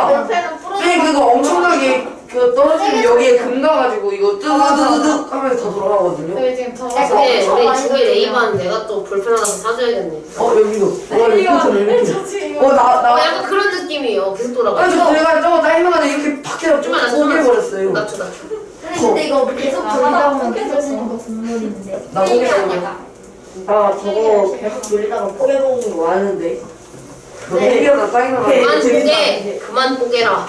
볼펜은 부러져. 쌤 그거 엄청나게 떨어지면 여기에 금 가가지고 이거 뜨드드득 하면서 더 돌아가거든요. 저희 지금 더 근데 우리 중에 레이반 내가 또 볼펜 하나 더 사줘야겠네. 여기도. 와 이거 이렇게. 나. 약간 그런 느낌이에요. 계속 돌아가요. 제가 저거 짜증나가지고 이렇게 팍 해서 좀만 낮춰, 포기해버렸어요. 낮춰. 근데 이거 계속 돌리다 보면 포기해서 깨져지는 거 국물인데. 나 포기해버렸어. 저거 계속 돌리다가 포개먹는 거 많은데. 포기하다 짜증나가지고. 그만 뽀개라.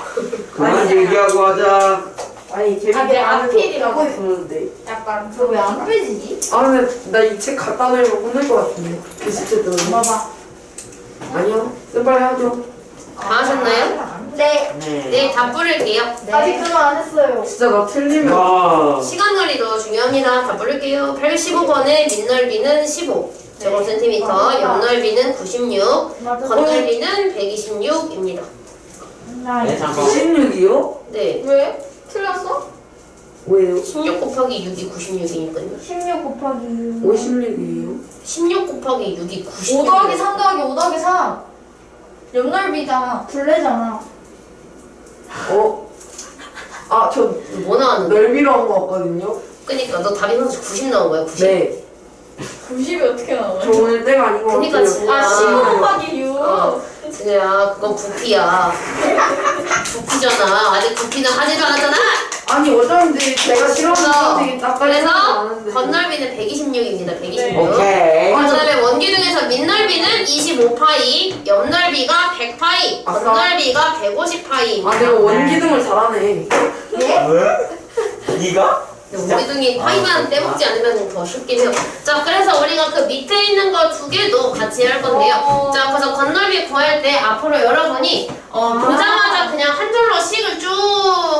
그만 얘기하고 하자. 아니 재밌게 그래, 하는 거 앞필이라고 하고 있었는데. 약간 그거 왜 안 빼지지? 근데 나 이 책 갖다 놓으면 혼낼 것 같은데. 게시체 들어오면. 봐봐. 아니요. 쌤 빨리 하죠. 다 하셨나요? 네. 네, 다 뿌릴게요. 아직 그거 안 했어요. 진짜 나 틀리면. 와. 시간 관리도 중요합니다. 다 뿌릴게요. 85번의 밑넓이는 15 제곱센티미터, 옆넓이는 96, 맞아. 겉넓이는 126입니다. 네 잠깐. 16이요? 네. 왜? 틀렸어? 왜요? 16 곱하기 6이 96이니까요. 16 곱하기 6. 56이에요? 16 곱하기 6이 96. 5 더하기 3 더하기 5 더하기 3. 옆넓이잖아. 둘레잖아. 아, 저 뭐 나왔는데? 넓이로 한 거 같거든요? 그니까 너 답이 선수 90 나온 거야, 90. 네. 90이 어떻게 나와요? 저 오늘 때가 아닌 것 그니까 같아요. 진짜. 아, 15 곱하기 6. 진우야, 그건 부피야. 부피잖아. 아직 부피는 하지도 않았잖아. 아니, 어쩐지 제가 싫어하는 선택이 딱 그래서 않은데. 건널비는 126입니다. 126. 네. 오케이. 그다음에 원기둥에서 밑넓이는 25파이, 옆넓이가 100파이, 아싸. 건널비가 150파이입니다. 아, 내가 원기둥을 잘하네. 왜? 네가? 원기둥이 파이만 떼먹지 않으면 더 쉽긴 해요. 자, 그래서 우리가 그 밑에 있는 거 두 개도 같이 할 건데요. 자, 그래서 건널비 구할 때 앞으로 여러분이 보자마자 그냥 한 줄로 식을 쭉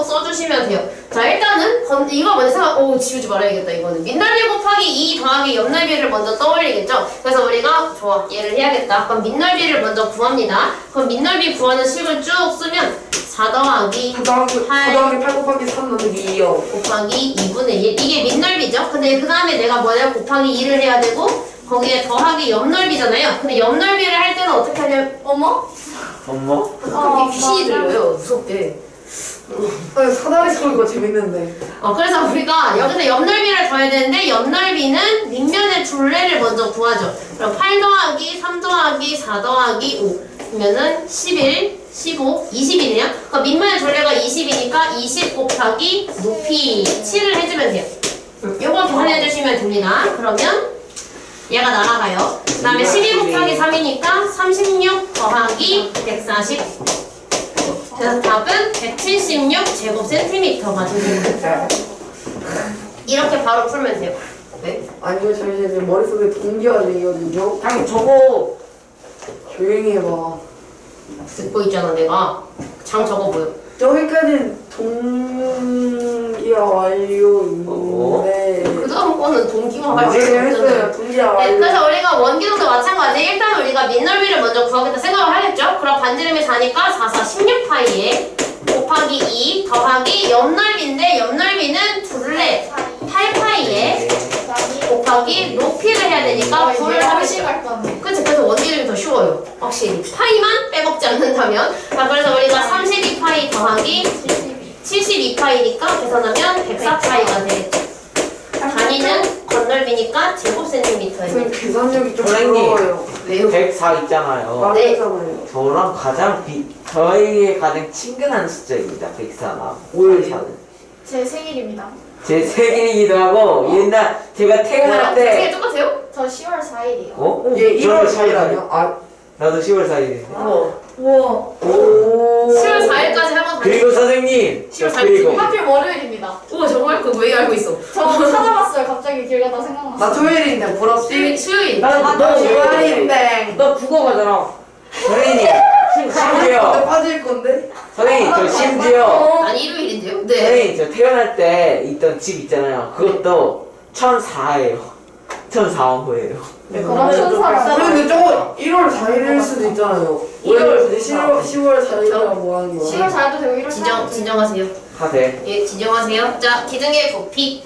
써주시면 돼요. 자, 일단은 이거 먼저 생각, 지우지 말아야겠다, 이거는. 밑넓이 곱하기 2 더하기 옆넓이를 먼저 떠올리겠죠? 그래서 우리가, 좋아, 얘를 해야겠다. 그럼 밑넓이를 먼저 구합니다. 그럼 밑넓이 구하는 식을 쭉 쓰면 4 더하기 4 더하기 8 곱하기 3 나누기 2요. 곱하기 2분의 1. 이게 밑넓이죠? 근데 그 다음에 내가 뭐냐? 곱하기 2를 해야 되고, 거기에 더하기 옆넓이잖아요. 근데 옆넓이를 할 때는 어떻게 하냐면, 어머? 엄마? 그게 귀신이 들려요. 무섭게. 아니, 사다리 소리가 재밌는데. 그래서 우리가 여기서 옆넓이를 더해야 되는데, 옆넓이는 밑면의 둘레를 먼저 구하죠. 그럼 8 더하기 3 더하기 4 더하기 5. 그러면은 11, 15, 20이네요. 그럼 밑면의 둘레가 20이니까 20 곱하기 높이 7을 해주면 돼요. 요거 계산해 주시면 됩니다. 그러면 얘가 날아가요. 그 다음에 12 곱하기 3이니까 36 더하기 140. 그래서 답은 176 제곱센티미터가 됩니다. 이렇게 바로 풀면 돼요. 네? 아니요, 잠시만요. 머릿속에 동기가 들리거든요. 그냥 저거. 조용히 해봐. 듣고 있잖아, 내가. 장 적어 보여. 여기까지는 동기화 완료인데. 그 다음 거는 동기화 할 네, 수 했어요. 없잖아요. 동기화 네, 완료. 그래서 우리가 원기둥도 마찬가지. 일단 우리가 밑넓이를 먼저 구하겠다 생각을 하겠죠? 그럼 반지름이 4니까 4, 4, 16파이에 곱하기 2 더하기 옆넓이인데 옆넓이는 둘레 8파이에 곱하기 높이를 해야 되니까 9를 하겠죠. 갈 건데. 그치? 그래서 원기둥이 더 쉬워요. 확실히. 파이만 빼먹지 않는다면. 자, 그래서 우리가 32파이 더하기 72파이니까 계산하면 104파이가 되겠죠. 단위는 건널비니까 제곱센티미터예요. 선생님, 계산력이 좀 선생님. 부러워요. 왜요? 104 있잖아요. 맞잖아요. 저랑 저에게 가장 친근한 숫자입니다. 104가. 왜요? 제 생일입니다. 제 생일이기도 하고 옛날 제가 퇴근할 생일 때 똑같아요? 저 10월 4일이요. 얘 1월 저도 4일 아니야? 아, 나도 10월 4일인데. 우와. 10월 4일까지 한번 그리고 선생님 10월 4일 그리고 하필 월요일입니다. 우와, 정말 그거 왜 알고 있어? 저 찾아봤어요. 갑자기 길 가다 생각났어요. 나 토요일인데 부럽지? 수요일. 너 주말인데. 너 국어 가잖아. 선생님 근데 심지어 빠질 건데? 선생님 저 심지어 아니, 일요일인데요? 네. 선생님 저 태어날 때 있던 집 있잖아요. 그것도 1004예요. 1004호예요. 그럼 천사가. 근데 저거 1월 4일일 수도 있잖아요. 10월 4일이라고 뭐 하는 거야? 10월 4일도 되고 1월 4일도 진정하세요. 하대. 예, 진정하세요. 자, 기둥의 부피.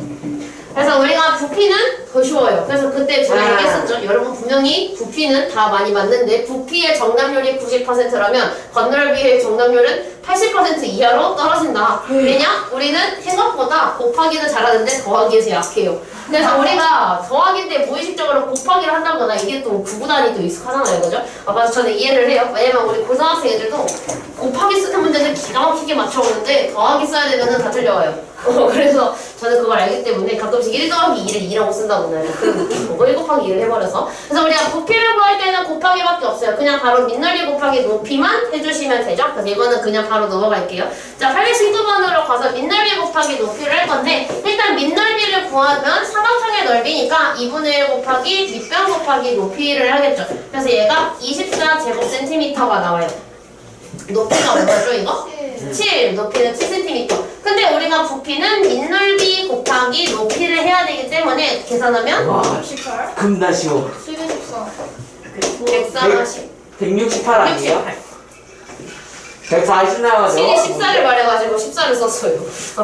그래서 우리가 부피는 더 쉬워요. 그래서 그때 제가 얘기했었죠. 여러분 분명히 부피는 다 많이 맞는데 부피의 정답률이 90%라면 건널비의 정답률은 80% 이하로 떨어진다. 왜냐? 우리는 생각보다 곱하기는 잘하는데 더하기에서 약해요. 그래서 우리가 더하기 때 무의식적으로 곱하기를 한다거나 이게 또 구구단이 또 익숙하잖아요. 그죠? 그래서 저는 이해를 해요. 왜냐면 우리 고등학생 애들도 곱하기 쓰는 문제는 기가 막히게 맞춰오는데 더하기 써야 되면은 다 틀려와요. 그래서 저는 그걸 알기 때문에 가끔씩 1 더하기 2를 2라고 쓴다거나 그런 느낌 보고 1 곱하기 2를 해버려서 그래서 우리가 부피를 구할 때는 곱하기밖에 없어요. 그냥 바로 밑넓이 곱하기 높이만 해주시면 되죠. 그래서 이거는 그냥 바로 넘어갈게요. 자, 819번으로 가서 밑넓이 곱하기 높이를 할 건데 일단 밑넓이를 구하면 사각형의 넓이니까 2분의 1 곱하기 밑변 곱하기 높이를 하겠죠. 그래서 얘가 24제곱센티미터가 나와요. 높이가 얼마죠 이거? 7, 높이는 7cm. 근데 우리가 부피는 밑넓이 곱하기 높이를 해야 되기 때문에 계산하면 와 18. 겁나 쉬워. 수리 14. 140. 168 아니에요? 140 나와서. 신이 14를 말해가지고 14를 썼어요.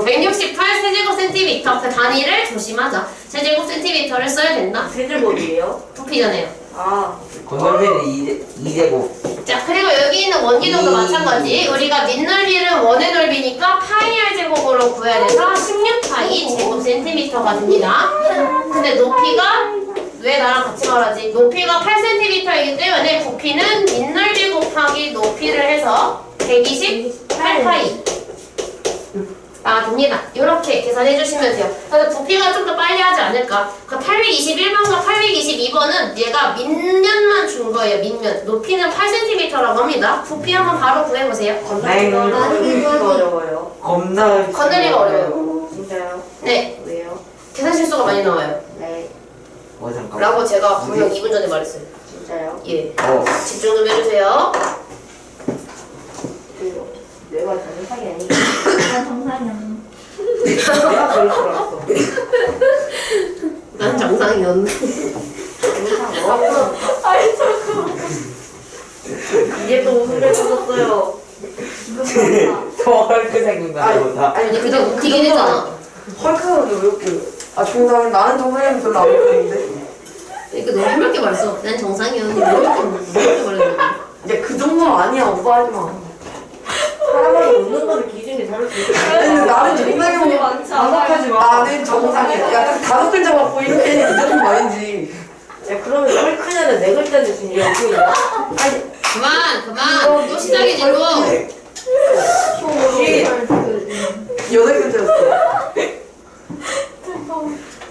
168 세제곱센티미터. 그 단위를 조심하자. 세제곱센티미터를 써야 된다. 세제곱이에요? 부피잖아요. 아, 건널비는 2제곱. 자, 그리고 여기 있는 원기둥도 마찬가지. 우리가 밑넓이는 원의 넓이니까 파이 r 제곱으로 구해야 돼서 16파이 제곱센티미터가 됩니다. 근데 높이가 왜 나랑 같이 말하지? 높이가 8cm이기 때문에 부피는 밑넓이 곱하기 높이를 해서 128파이 가 됩니다. 이렇게 계산해 주시면 돼요. 그래서 부피가 좀 더 빨리 하지 않을까? 그 821번과 822번은 얘가 밑면만 준 거예요. 밑면. 높이는 8cm라고 합니다. 부피 한번 바로 구해보세요. 네. 어려워요. 겁나. 건널이가 어려워요. 진짜요? 네. 왜요? 계산 실수가 많이 나와요. 네. 잠깐만. 라고 제가 분명 2분 전에 말했어요. 진짜요? 예. 어. 집중 좀 해주세요. 내가 정상이 아니고 나 정상이야. 내가 그럴 줄 알았어. 난 정상이었는데. 아이 잠깐만. 이제 또 웃음을 찾았어요. 더 헐크 생긴다 보다. 아니, 근데 웃기긴 했잖아. 헐크하게 왜 웃겨? 아 정상 나는 정상이면 별로 안 웃기는데. 그러니까 너무 해맑게 말했어. 난 정상이었는데 해맑게 말했는데. 이제 그 정도는 아니야 오빠 하지 마. 사람마다 웃는 거는 기준이 다를 수 있어. 근데 나는 정상이면 많지 나는 정상이야. 약간 다섯 글자 갖고 이렇게 이 정도 아닌지. 야, 그러면 헐크냐는 네 글자인데 지금 이게 웃기냐? 아니 그만! 또 시작이지, 또! 여덟 글자였어.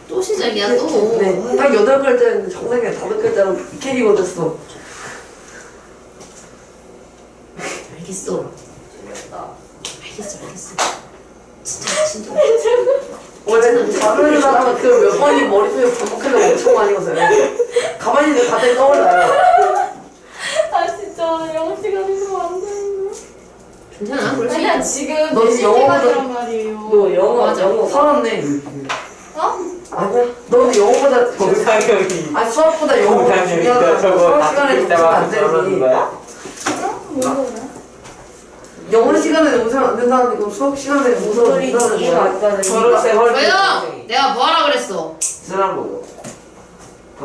또 시작이야, 또. 네, 딱 여덟 글자였는데 정상이가 다섯 글자로 캐리가 됐어. 알겠어. 알겠어. 진짜. 원래 자르는 사람은 그 몇 번이 머릿속에 반복해서 엄청 많이 거서요. 가만히 있는데 갑자기 떠올라요. 아 진짜 영어 시간에서 안 되는데. 괜찮아, 그럴 수 그냥 있어. 지금 너 4시 영어보다- 시간이란 말이에요. 너 영어 맞아. 영어 살았네. 어? 아니야. 너 영어보다 정상형이. 아니 수학보다 영어가 정상형이다. 중요하다고. 저거 수학 시간에 웃으면 안 다 저러는 되지. 거야? 뭔데? 영어 시간에 웃으면 안 된다는 거 수학 시간에 웃으면 소리 된다는 이해가 거야. 안 가는 저렇게 헐크. 왜요? 내가 뭐하라 그랬어? 쓰란 거고.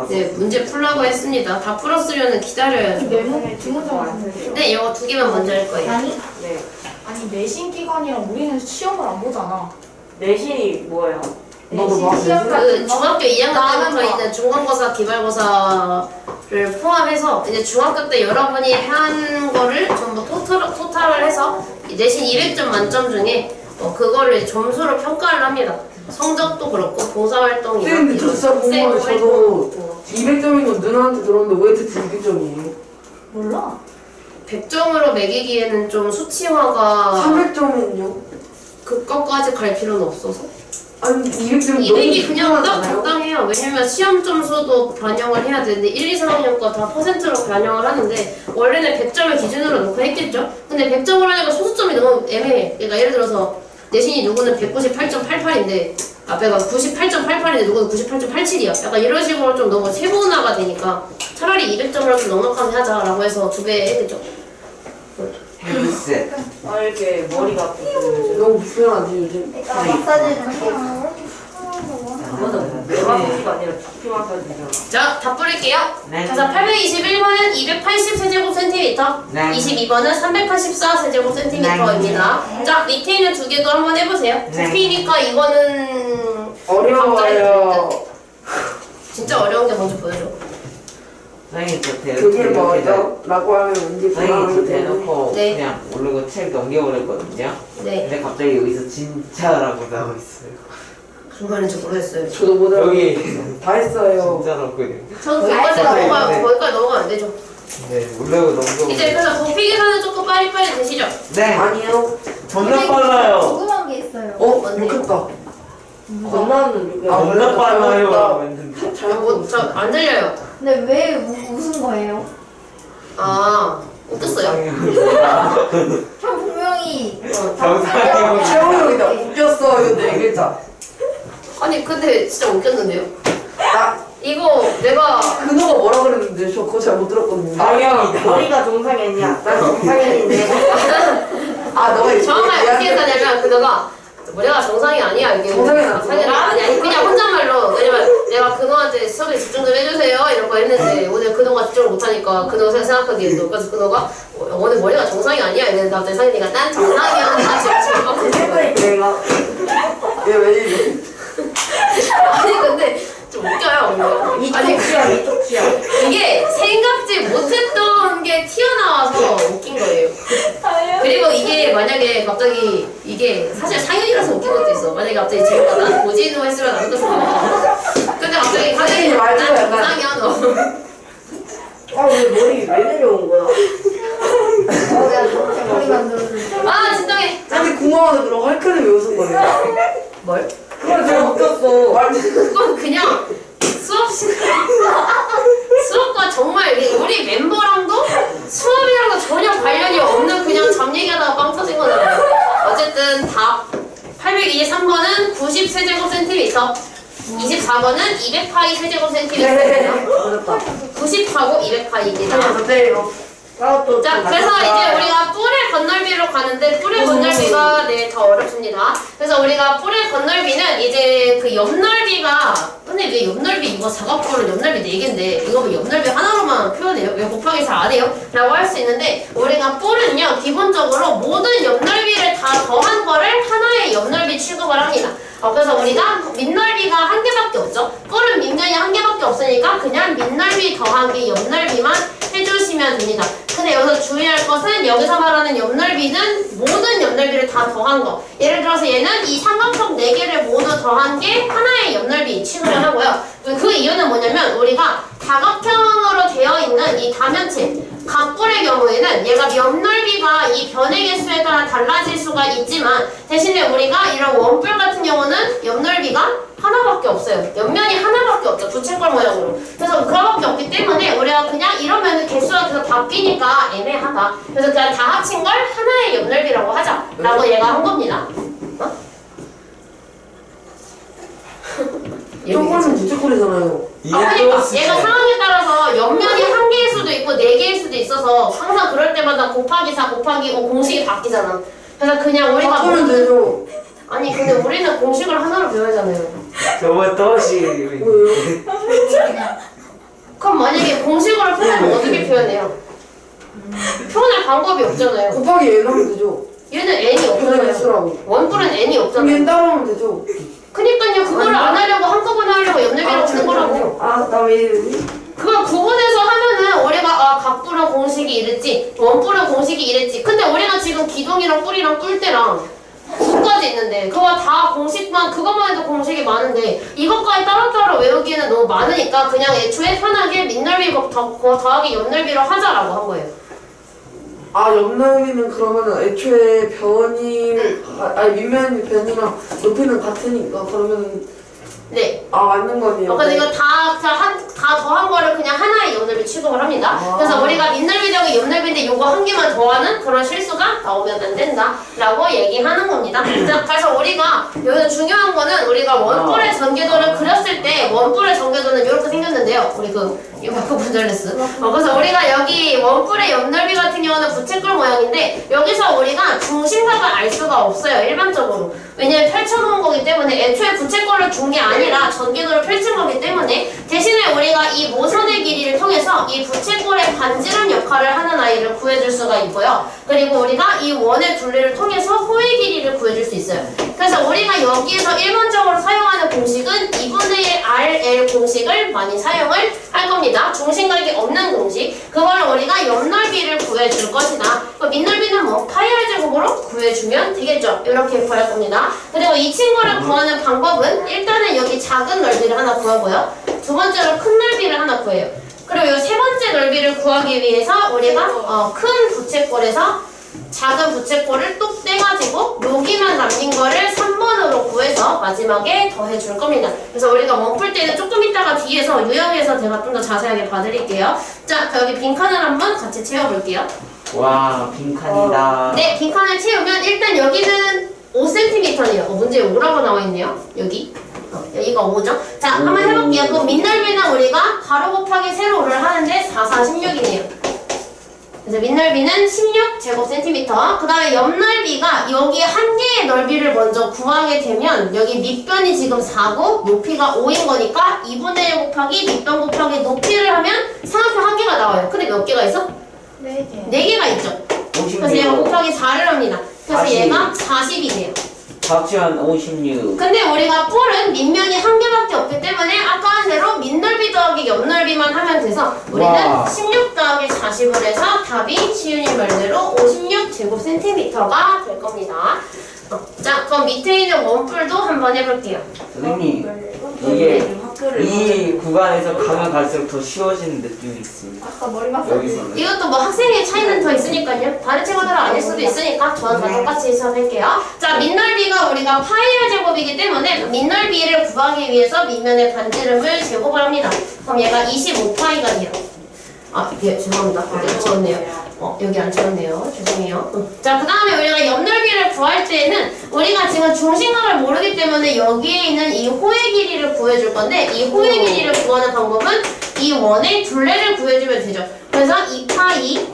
네, 문제 풀라고 했습니다. 다 풀었으면 기다려야죠. 네모 두 문제 왔는데. 네, 이거 2개만 먼저 할 거예요. 아니 네. 아니 내신 기간이랑 우리는 시험을 안 보잖아. 내신이 뭐예요? 너도 내신 봐, 시험 내신? 그 같은 거. 중학교 2학년 나는 때부터 봐. 있는 중간고사, 기말고사를 포함해서 이제 중학교 때 여러분이 한 거를 전부 토탈을 해서 내신 200점 만점 중에 그거를 점수로 평가를 합니다. 성적도 그렇고 봉사활동이나 근데 저 진짜 궁금해. 저도 200점인 거 누나한테 들었는데 왜 대체 200점이에요? 몰라. 100점으로 매기기에는 좀 수치화가 300점은요? 그것까지 갈 필요는 없어서 아니 200점 200이 그냥 딱 적당해요. 왜냐면 시험 점수도 반영을 해야 되는데 1, 2, 3학년 거 다 퍼센트로 반영을 하는데 원래는 100점을 기준으로 놓고 했겠죠? 근데 100점을 하니까 소수점이 너무 애매해. 그러니까 예를 들어서 내신이 누구는 198.88인데 앞에가 98.88인데 누구는 98.87이야. 약간 이런 식으로 좀 너무 세분화가 되니까 차라리 200점을 좀 넉넉하게 하자라고 해서 2배 했겠죠. 헬스. 아 이렇게 머리가 아프고 너무 불편하지 요즘. 내가 마사지는 그거는 내가 소리가 아니라 두피 마사지잖아. 자, 다 뿌릴게요. 네. 그래서 821번은 280세제곱센티미터, 네. 22번은 384세제곱센티미터입니다. 자, 밑에 있는 두 개도 한번 해보세요. 네. 부피니까 이거는 어려워요. 진짜 어려운 게 먼저 보여줘. 선생님 저 그게 대놓고 뭐죠? 라고 하면 왠지 선생님 저 불안하게 대놓고 네. 그냥 모르고 책 넘겨버렸거든요. 네, 근데 갑자기 여기서 진짜라고 나와 있어요. 중간인지 모르겠어요. 저도 못 알아. 여기 다 했어요. 진짜라고요. 거기까지 네. 거기까지 넘어가면 안 되죠. 네, 모르고 넘겨버렸어요. 이제 그래서 부피 계산은 조금 빨리빨리 되시죠? 네, 아니요. 존나 빨라요. 궁금한 게 있어요. 어? 욕했다. 건너는 아, 존나 원래 빨라요. 잘못했다. 했는데. 잘못. 저안 들려요. 근데 왜 웃은 거예요? 아, 웃겼어요. 정상형이다. 저 분명히 정상형이다. 최호영이다. 웃겼어. 이거 네 글자. 아니 근데 진짜 웃겼는데요? 나 이거 내가 그노가 뭐라 그랬는데 저 그거 잘 못 들었거든요. 상형이다. 머리가 정상이 아니야. 난 정상인데 그녀가 머리가 정상이 아니야 이게 정상이 아니야. 아니 그냥 혼잣말로 왜냐면 내가 근호한테 수업에 집중 좀 해주세요 이런 거 했는데 오늘 근호가 집중을 못하니까 근호가 생각하기에도 그래서 근호가 오늘 머리가 정상이 아니야 이랬는데 갑자기 상현이가 난 정상이야 나 집중하고 있는 거야. 내가 얘왜 이래? 아니 근데 좀 웃겨요 오늘. 아니 이쪽 치아. 이게 생각지 못했던 게 튀어나와서 웃긴 거예요. 그리고 이게 만약에 갑자기 이게 사실 상현이라서 웃긴 것도 있어. 만약에 갑자기 제가 난 고진호 했으면 안 웃겼을 근데 갑자기 상현이 말투가 난 약간- 정상이야 너. 아왜 머리 왜 내려온 거야? 머리 만들어주세요. 아 진정해. 아니 궁금하다 들어 헐크는 왜 웃은 거예요? 뭘? 그래 제가 웃겼어. 그건 그냥 수업 시간 수업과 정말 이게 우리 멤버랑도 수업이랑도 전혀 관련이 없는 그냥 잡 얘기하다가 빵 터진 거잖아요. 어쨌든 답 823번은 90세제곱센티미터 24번은 200파이 세제곱센티미터입니다. 어렵다. 90하고 200파이입니다. 저 때려. 자, 그래서 이제 우리가 뿔의 건널비로 가는데 뿔의 건널비가 네, 더 어렵습니다. 그래서 우리가 뿔의 건널비는 이제 그 옆넓이가 근데 왜 옆넓이 이거 사각뿔은 옆넓이 4개인데 이거 왜 옆넓이 하나로만 표현해요? 왜 곱하기 잘 안 해요? 라고 할 수 있는데 우리가 뿔은요 기본적으로 모든 옆넓이를 다 더한 거를 하나의 옆넓이 취급을 합니다. 그래서 우리가 밑넓이가 한 개밖에 없죠. 뿔은 밑면이 한 개밖에 없으니까 그냥 밑넓이 더하기 옆넓이만 해주시면 됩니다. 근데 여기서 주의할 것은 여기서 말하는 옆넓이는 모든 옆넓이를 다 더한 거. 예를 들어서 얘는 이 삼각형 4개를 모두 더한 게 하나의 옆넓이 취급을 하고요. 그 이유는 뭐냐면 우리가 다각형으로 되어 있는 이 다면체 각뿔의 경우에는 얘가 옆넓이가 이 변의 개수에 따라 달라질 수가 있지만 대신에 우리가 이런 원뿔 같은 경우는 옆넓이가 하나밖에 없어요. 옆면이 하나밖에 없죠. 부채꼴 모양으로. 그래서 그거밖에 없기 때문에 우리가 그냥 이러면 개수가 계속 바뀌니까 애매하다. 그래서 그냥 다 합친 걸 하나의 옆넓이라고 하자라고 얘가 한 겁니다. 어? 저거는 부채꼴이잖아요. 그러니까 얘가 상황에 따라서 옆면이 한 개일 수도 있고 4개일 수도 있어서 항상 그럴 때마다 곱하기 4 곱하기 5 공식이 바뀌잖아. 그래서 그냥 우리가 바꾸면 되죠. 아니 근데 우리는 공식을 하나로 배워야잖아요. 저번 또시 그럼 만약에 공식으로 표현하면 어떻게 표현해요? 표현할 방법이 없잖아요. 곱하기 n 하면 되죠. 얘는 n이 표현 없잖아요. 개수라고. 원뿔은 n이 그럼 없잖아요. n 따로 하면 되죠. 그니까요 그거를 안 하려고 한꺼번에 하려고 옆넓이라고 쓰는 거라고. 나왜 이러지? 그걸 구분해서 하면은 우리가 각뿔은 공식이 이랬지 원뿔은 공식이 이랬지. 근데 우리가 지금 기둥이랑 뿔이랑 뿔대랑 구까지 있는데 그거 다 공식만 그것만 해도 공식이 많은데 이것까지 따로따로 외우기에는 너무 많으니까 그냥 애초에 편하게 밑넓이 더하기 옆넓이로 하자라고 한 거예요. 옆넓이는 그러면은 애초에 변이 밑면 변이랑 높이는 같으니까 그러면은 네. 맞는 거네요. 그래서 이거 다 더한 거를 그냥 하나의 옆넓이 취급을 합니다. 그래서 우리가 밑넓이 더하기 옆넓이인데 요거 한 개만 더하는 그런 실수가 나오면 안 된다 라고 얘기하는 겁니다. 자, 그래서 우리가 여기서 중요한 거는 우리가 원뿔의 전개도를 그렸을 때 원뿔의 전개도는 이렇게 생겼는데요. 우리 이거 곤잘레스. 그래서 우리가 여기 원뿔의 옆넓이 같은 경우는 부채꼴 모양인데 여기서 우리가 중심각을 알 수가 없어요. 일반적으로. 왜냐면 펼쳐놓은 거기 때문에 애초에 부채꼴을 준 게 아니라 전개도를 펼친 거기 때문에 대신에 우리가 이 모선의 길이를 통해서 이 부채꼴의 반지름 역할을 하는 아이를 구해줄 수가 있고요. 그리고 우리가 이 원의 둘레를 통해서 호의 길이를 구해줄 수 있어요. 그래서 우리가 여기에서 일반적으로 사용하는 공식은 2분의 1 RL 공식을 많이 사용을 할 겁니다. 중심각이 없는 공식. 그걸 우리가 옆넓이를 구해줄 것이다. 밑넓이는 파이R 제곱으로 구해주면 되겠죠. 이렇게 구할 겁니다. 그리고 이 친구를 구하는 방법은 일단은 여기 작은 넓이를 하나 구하고요. 두 번째로 큰 넓이를 하나 구해요. 그리고 이 세 번째 넓이를 구하기 위해서 우리가 큰 부채꼴에서 작은 부채꼴을 뚝 떼가지고 여기만 남긴 거를 3번으로 구해서 마지막에 더해줄 겁니다. 그래서 우리가 원풀 때는 조금 이따가 뒤에서 유형에서 제가 좀 더 자세하게 봐드릴게요. 자, 여기 빈칸을 한번 같이 채워볼게요. 와 빈칸이다. 네, 빈칸을 채우면 일단 여기는 5cm네요. 문제에 5라고 나와있네요. 여기가 5죠. 자, 한번 해볼게요. 그럼 밑넓이는 우리가 가로 곱하기 세로를 하는데 4, 4, 16이네요. 그래서 밑넓이는 16제곱센티미터. 그 다음에 옆넓이가 여기 한 개의 넓이를 먼저 구하게 되면 여기 밑변이 지금 4고 높이가 5인 거니까 2분의 1 곱하기 밑변 곱하기 높이를 하면 상한표 한 개가 나와요. 근데 몇 개가 있어? 4개. 4개가 있죠. 그래서 얘가 곱하기 4를 합니다. 그래서 40. 얘가 40이 돼요. 합치면 56. 근데 우리가 뿔은 밑면이 한 개밖에 없기 때문에 아까 한 대로 밑넓이 더하기 옆넓이만 하면 돼서 우리는 와. 16 더하기 40을 해서 답이 시윤이 말대로 56제곱센티미터가 될 겁니다. 자, 그럼 밑에 있는 원뿔도 한번 해볼게요. 선생님, 이게 학교를 이 구간에서 가면 갈수록 더 쉬워지는 느낌이 있습니다. 아까 머리 맞았어. 여기서는. 이것도 뭐 학생의 차이는 더 있으니까요. 다른 친구들은 아닐 수도 있으니까 저는 다 똑같이 수업할게요. 자, 밑넓이가 우리가 파이R 제곱이기 때문에 밑넓이를 구하기 위해서 밑면의 반지름을 제곱을 합니다. 그럼 얘가 25파이가 돼요. 아, 예, 죄송합니다. 여기 안 채웠네요. 여기 안 채웠네요. 죄송해요. 자, 그 다음에 우리가 옆넓이를 구할 때에는 우리가 지금 중심각을 모르기 때문에 여기에 있는 이 호의 길이를 구해줄 건데 이 호의 길이를 구하는 방법은 이 원의 둘레를 구해주면 되죠. 그래서 2파이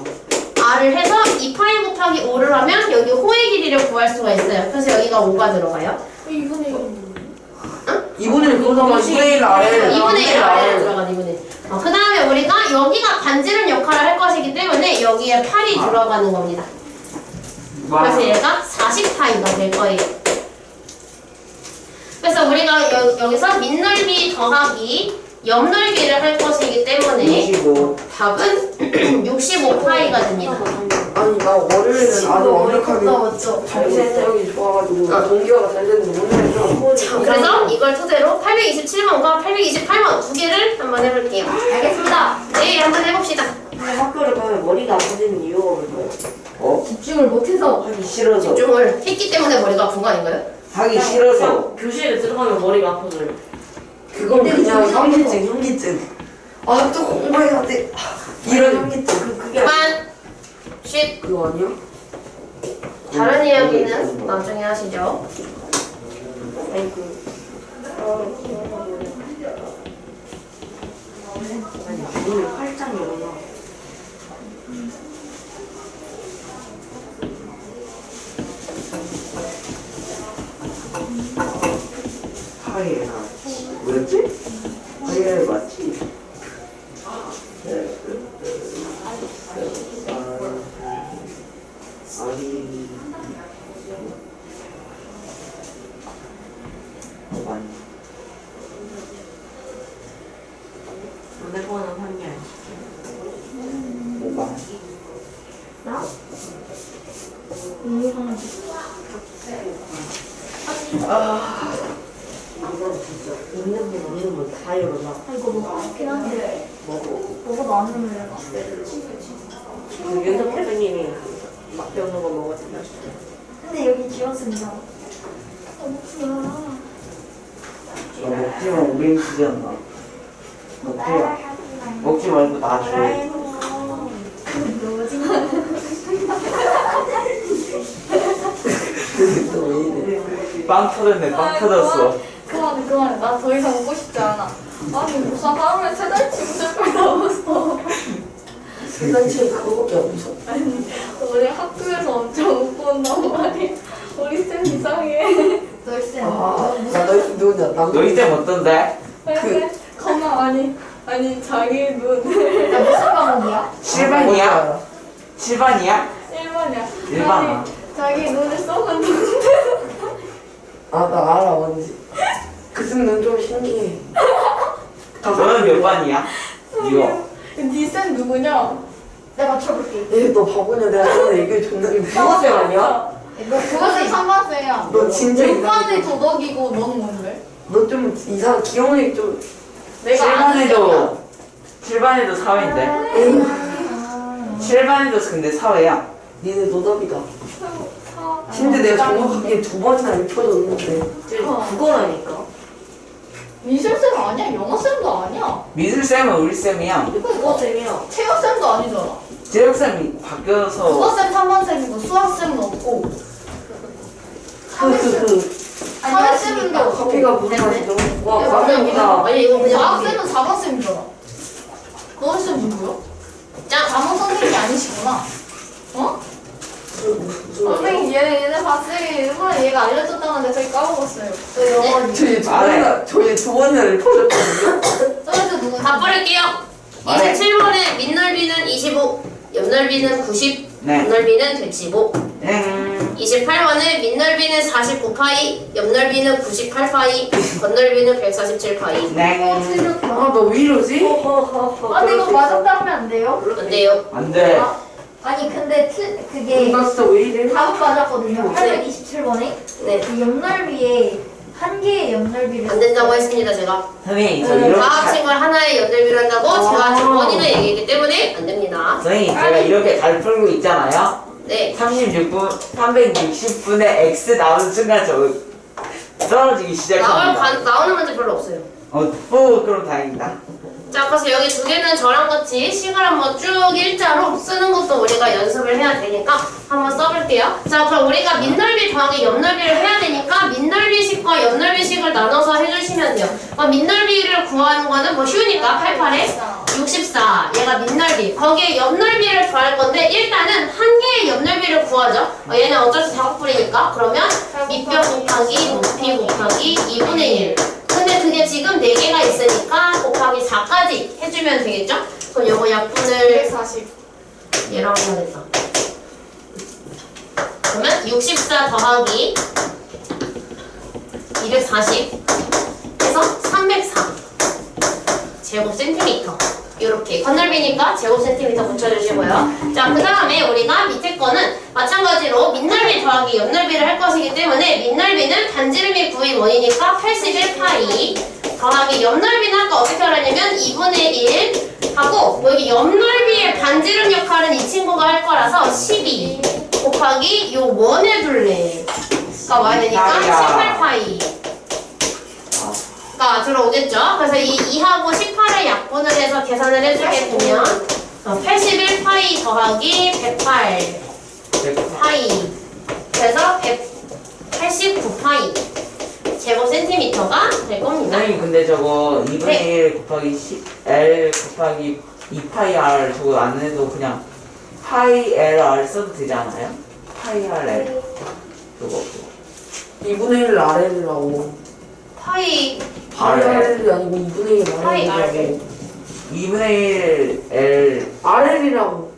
r을 해서 2파이 곱하기 5를 하면 여기 호의 길이를 구할 수가 있어요. 그래서 여기가 5가 들어가요. 2분의 1. 2분의 1 그러다가 2분의 1 아래 2분의 1 아래에 들어가는 2분의 1. 그 다음에 우리가 여기가 반지름 역할을 할 것이기 때문에 여기에 8이 들어가는 겁니다. 그래서 얘가 40파이가 될 거예요. 그래서 우리가 여기서 밑넓이 더하기 옆넓이를 할 것이기 때문에 25. 답은 65파이가 됩니다. 아니 나 월요일은 아주 완벽하게 맞죠? 정신력이 좋아가지고 동기화가 잘 됐는데 오늘은 좀 그래서 이걸 토대로 827번과 828번 두 개를 한번 해볼게요. 알겠습니다. 네, 한번 해봅시다. 학교를 가면 머리가 아파지는 이유가 뭘까요? 집중을 못해서. 하기 싫어서. 집중을 했기 때문에 머리가 아픈 거 아닌가요? 하기 싫어서. 교실에 들어가면 머리가 아파져요. 그건 그냥 현기증 아 또 공부해야 돼 이런 현기증 그게 그만. 쉿. 그거 아니야? 다른 이야기는 나중에 하시죠. 아니 눈이 활짝 열어놔. 하이에 나왔지. 뭐였지? 하이에 맞지? 아니. 아니. 내 거는 한게 아니야. 5번. 나? 이건 진짜 있는 분 없는 분 다 열어놔. 이거 뭐 맛있긴 한데. 먹어. 먹어도 안 흘려요. 윤석 대표님이 막 배우는 거 먹었잖아. 근데 여기 지웠습니다. 먹지마. 먹지만 우리 쓰지 않나? 먹지 말고 나 줘. 또왜 이래 빵 터졌네, 빵 터졌어. 그만해. 나 더 이상 먹고 싶지 않아. 아니 무슨 하루에 3달치 음식을 나왔어. 세단체 그거밖에 없어 아니 우리 학교에서 엄청 웃고 온단 말이야. 우리 쌤 이상해. 너희 쌤. 아나 너희 누구냐 너희 때 어떤데? 겁나 아니 자기 눈. 야 무슨 과목이야? 7반이야? 7반이야? 1번이야. 1반. 아니 자기 눈을 썩은 눈. 아 나 알아 뭔지 그 쌤은 좀 신기해 너는 몇 반이야? 이거. 니쌤 누구냐? 내가 맞춰볼게. 얘너 바보냐 내가 전에 얘기해줬는데 그거 쌤 아니야? 너 그것이 3반생이야. 너 진짜 6반이 도덕이고 너는 뭔데? 너 좀 이상 기억력이 좀 내가 아는 7반에도 사회인데. 7반에도 근데 사회야. 니네 노답이다 심지어 내가 정확하게 2번이나 입혀줬는데 그거라니까. 미술쌤 아니야? 영어쌤도 아니야? 미술쌤은 우리 쌤이야. 그거 쌤이야. 체육쌤도 아니잖아. 체육쌤이 바뀌어서. 국어쌤 3반쌤이고 수학쌤은 없고 사회쌤은 도 없고 커피가 무슨 맛이죠? 와 이거 감사합니다 아니 이거 그냥 과학쌤은 4반쌤이잖아. 너희 쌤 누구야? 자, 과목 선생님이 아니시구나. 어? 아니에요? 선생님 얘네 봤으니 일본에 얘가 알려줬다는데 저희 까먹었어요. 그 영원히. 저희 두 번이나 퍼졌거든요. 저기서 누구? 다 뿌릴게요. 네. 27번에 밑넓이는 25, 옆넓이는 90, 네. 옆넓이는 115. 네. 28번에 밑넓이는 49파이, 옆넓이는 98파이, 겉넓이는 147파이. 네. 틀렸다. 아, 너 왜 이러지? 아니 이거 맞았다 하면 안 돼요? 안 돼요. 안 돼. 아니 근데 그게 나 진짜 왜 이래? 답 맞았거든요. 827번에 네. 그 옆넓이에 한 개의 옆넓이를 안 된다고 했습니다, 제가. 선생님, 저 이렇게. 다 합친 걸 하나의 옆넓이로 한다고 제가 두 번이나 얘기했기 때문에 안 됩니다. 선생님, 제가 이렇게 잘 풀고 있잖아요. 네. 36분, 360분에 X 나오는 순간 저 떨어지기 시작합니다. 나오는 문제 별로 없어요. 그럼 다행이다. 자, 그래서 여기 두 개는 저랑 같이 식을 한번 쭉 일자로 쓰는 것도 우리가 연습을 해야 되니까 한번 써볼게요. 자, 그럼 우리가 밑넓이 더하기 옆넓이를 해야 되니까 밑넓이식과 옆넓이식을 나눠서 해주시면 돼요. 밑넓이를 구하는 거는 뭐 쉬우니까 88에 64. 얘가 밑넓이. 거기에 옆넓이를 더할 건데 일단은 한 개의 옆넓이를 구하죠. 얘는 어쩔 수 작업풀이니까. 그러면 밑변 곱하기 높이 곱하기 2분의 1. 근데 그게 지금 4개가 있으니까 곱하기 4까지 해주면 되겠죠? 그럼 요거 약분을 140. 얘랑 해야겠다. 그러면 64 더하기 240 해서 304 제곱 센티미터. 이렇게 겉넓이니까 제곱 센티미터 붙여주시고요. 자, 그 다음에 우리가 밑에 거는 마찬가지로 밑넓이 더하기 옆넓이를 할 것이기 때문에 밑넓이는 반지름이 9의 원이니까 81파이 더하기 옆넓이는 아까 어떻게 하려냐면 2분의 1 하고 여기 옆넓이의 반지름 역할은 이 친구가 할 거라서 12 곱하기 요 원의 둘레가 와야 되니까 18파이 가 들어오겠죠? 그래서 이 2하고 18을 약분을 해서 계산을 해주게 되면 81파이 더하기 108 파이 그래서 189파이 제곱 센티미터가 될 겁니다. 선생님, 근데 저거 2분의 1 곱하기 L 곱하기 2파이 R 저거 안 해도 그냥 파이 L R 써도 되지 않아요? 파이 R L 저거 2분의 1 RL이라고. 파이 RL이 아니고 2분의 1 파이 RL이라고. 2분의 1 L RL이라고.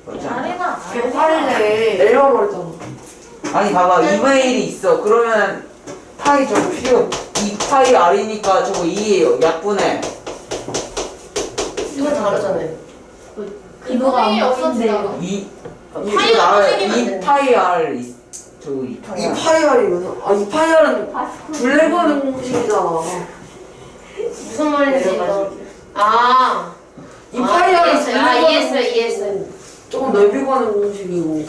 그렇지 않아? 아래나 108이네. L라고 그랬잖아. 아니 봐봐 2분의 1이 있어. 그러면 파이 저거 필요 2파이 R이니까 저거 2예요. 약분해. 이건 다르잖아요. 이거가 안 바뀐대요. 2 파이가 이거 나와요. 빠지면 안 돼. 2파이 R 저거 2파이 R 2파이 R이면 아 2파이 R은 블랙버는 공식이잖아. 무슨 말인지 이거 아 2파이 R은 이해했어요. 조금 넓이 가는 공식이고.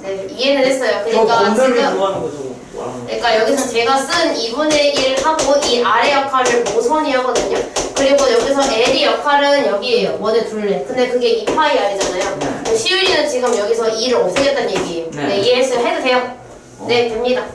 네, 이해는 했어요. 저거 그러니까 건설비 지금 구하는 거 저거 뭐라는 거 그러니까 여기서 제가 쓴 2분의 1 하고 이 아래 역할을 모선이 하거든요. 그리고 여기서 L이 역할은 여기에요. 원의 둘레. 근데 그게 2파이 R이잖아요. 네. 시윤이는 지금 여기서 2를 없애겠다는 얘기예요. 네. 네, 이해했어요. 해도 돼요? 네, 됩니다.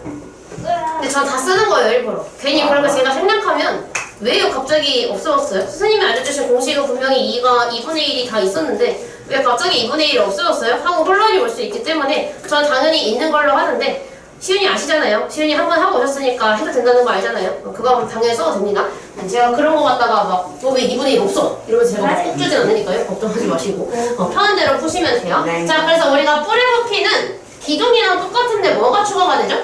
근데 전 다 쓰는 거예요, 일부러. 괜히 그런 거 제가 생각하면 왜 갑자기 없어졌어요? 선생님이 알려주신 공식은 분명히 2분의 1이 다 있었는데 왜 갑자기 2분의 1이 없어졌어요? 하고 혼란이 올 수 있기 때문에 전 당연히 있는 걸로 하는데 시윤이 아시잖아요. 시윤이 한 번 하고 오셨으니까 해도 된다는 거 알잖아요. 그거 당연히 써도 됩니다. 제가 그런 거 갖다가 막 왜 2분의 1 없어? 이러면서 제가 막 꼭 주진 않으니까요. 걱정하지 마시고 편한 대로 푸시면 돼요. 네. 자, 그래서 우리가 뿌리 부피는 기둥이랑 똑같은데 뭐가 추가가 되죠?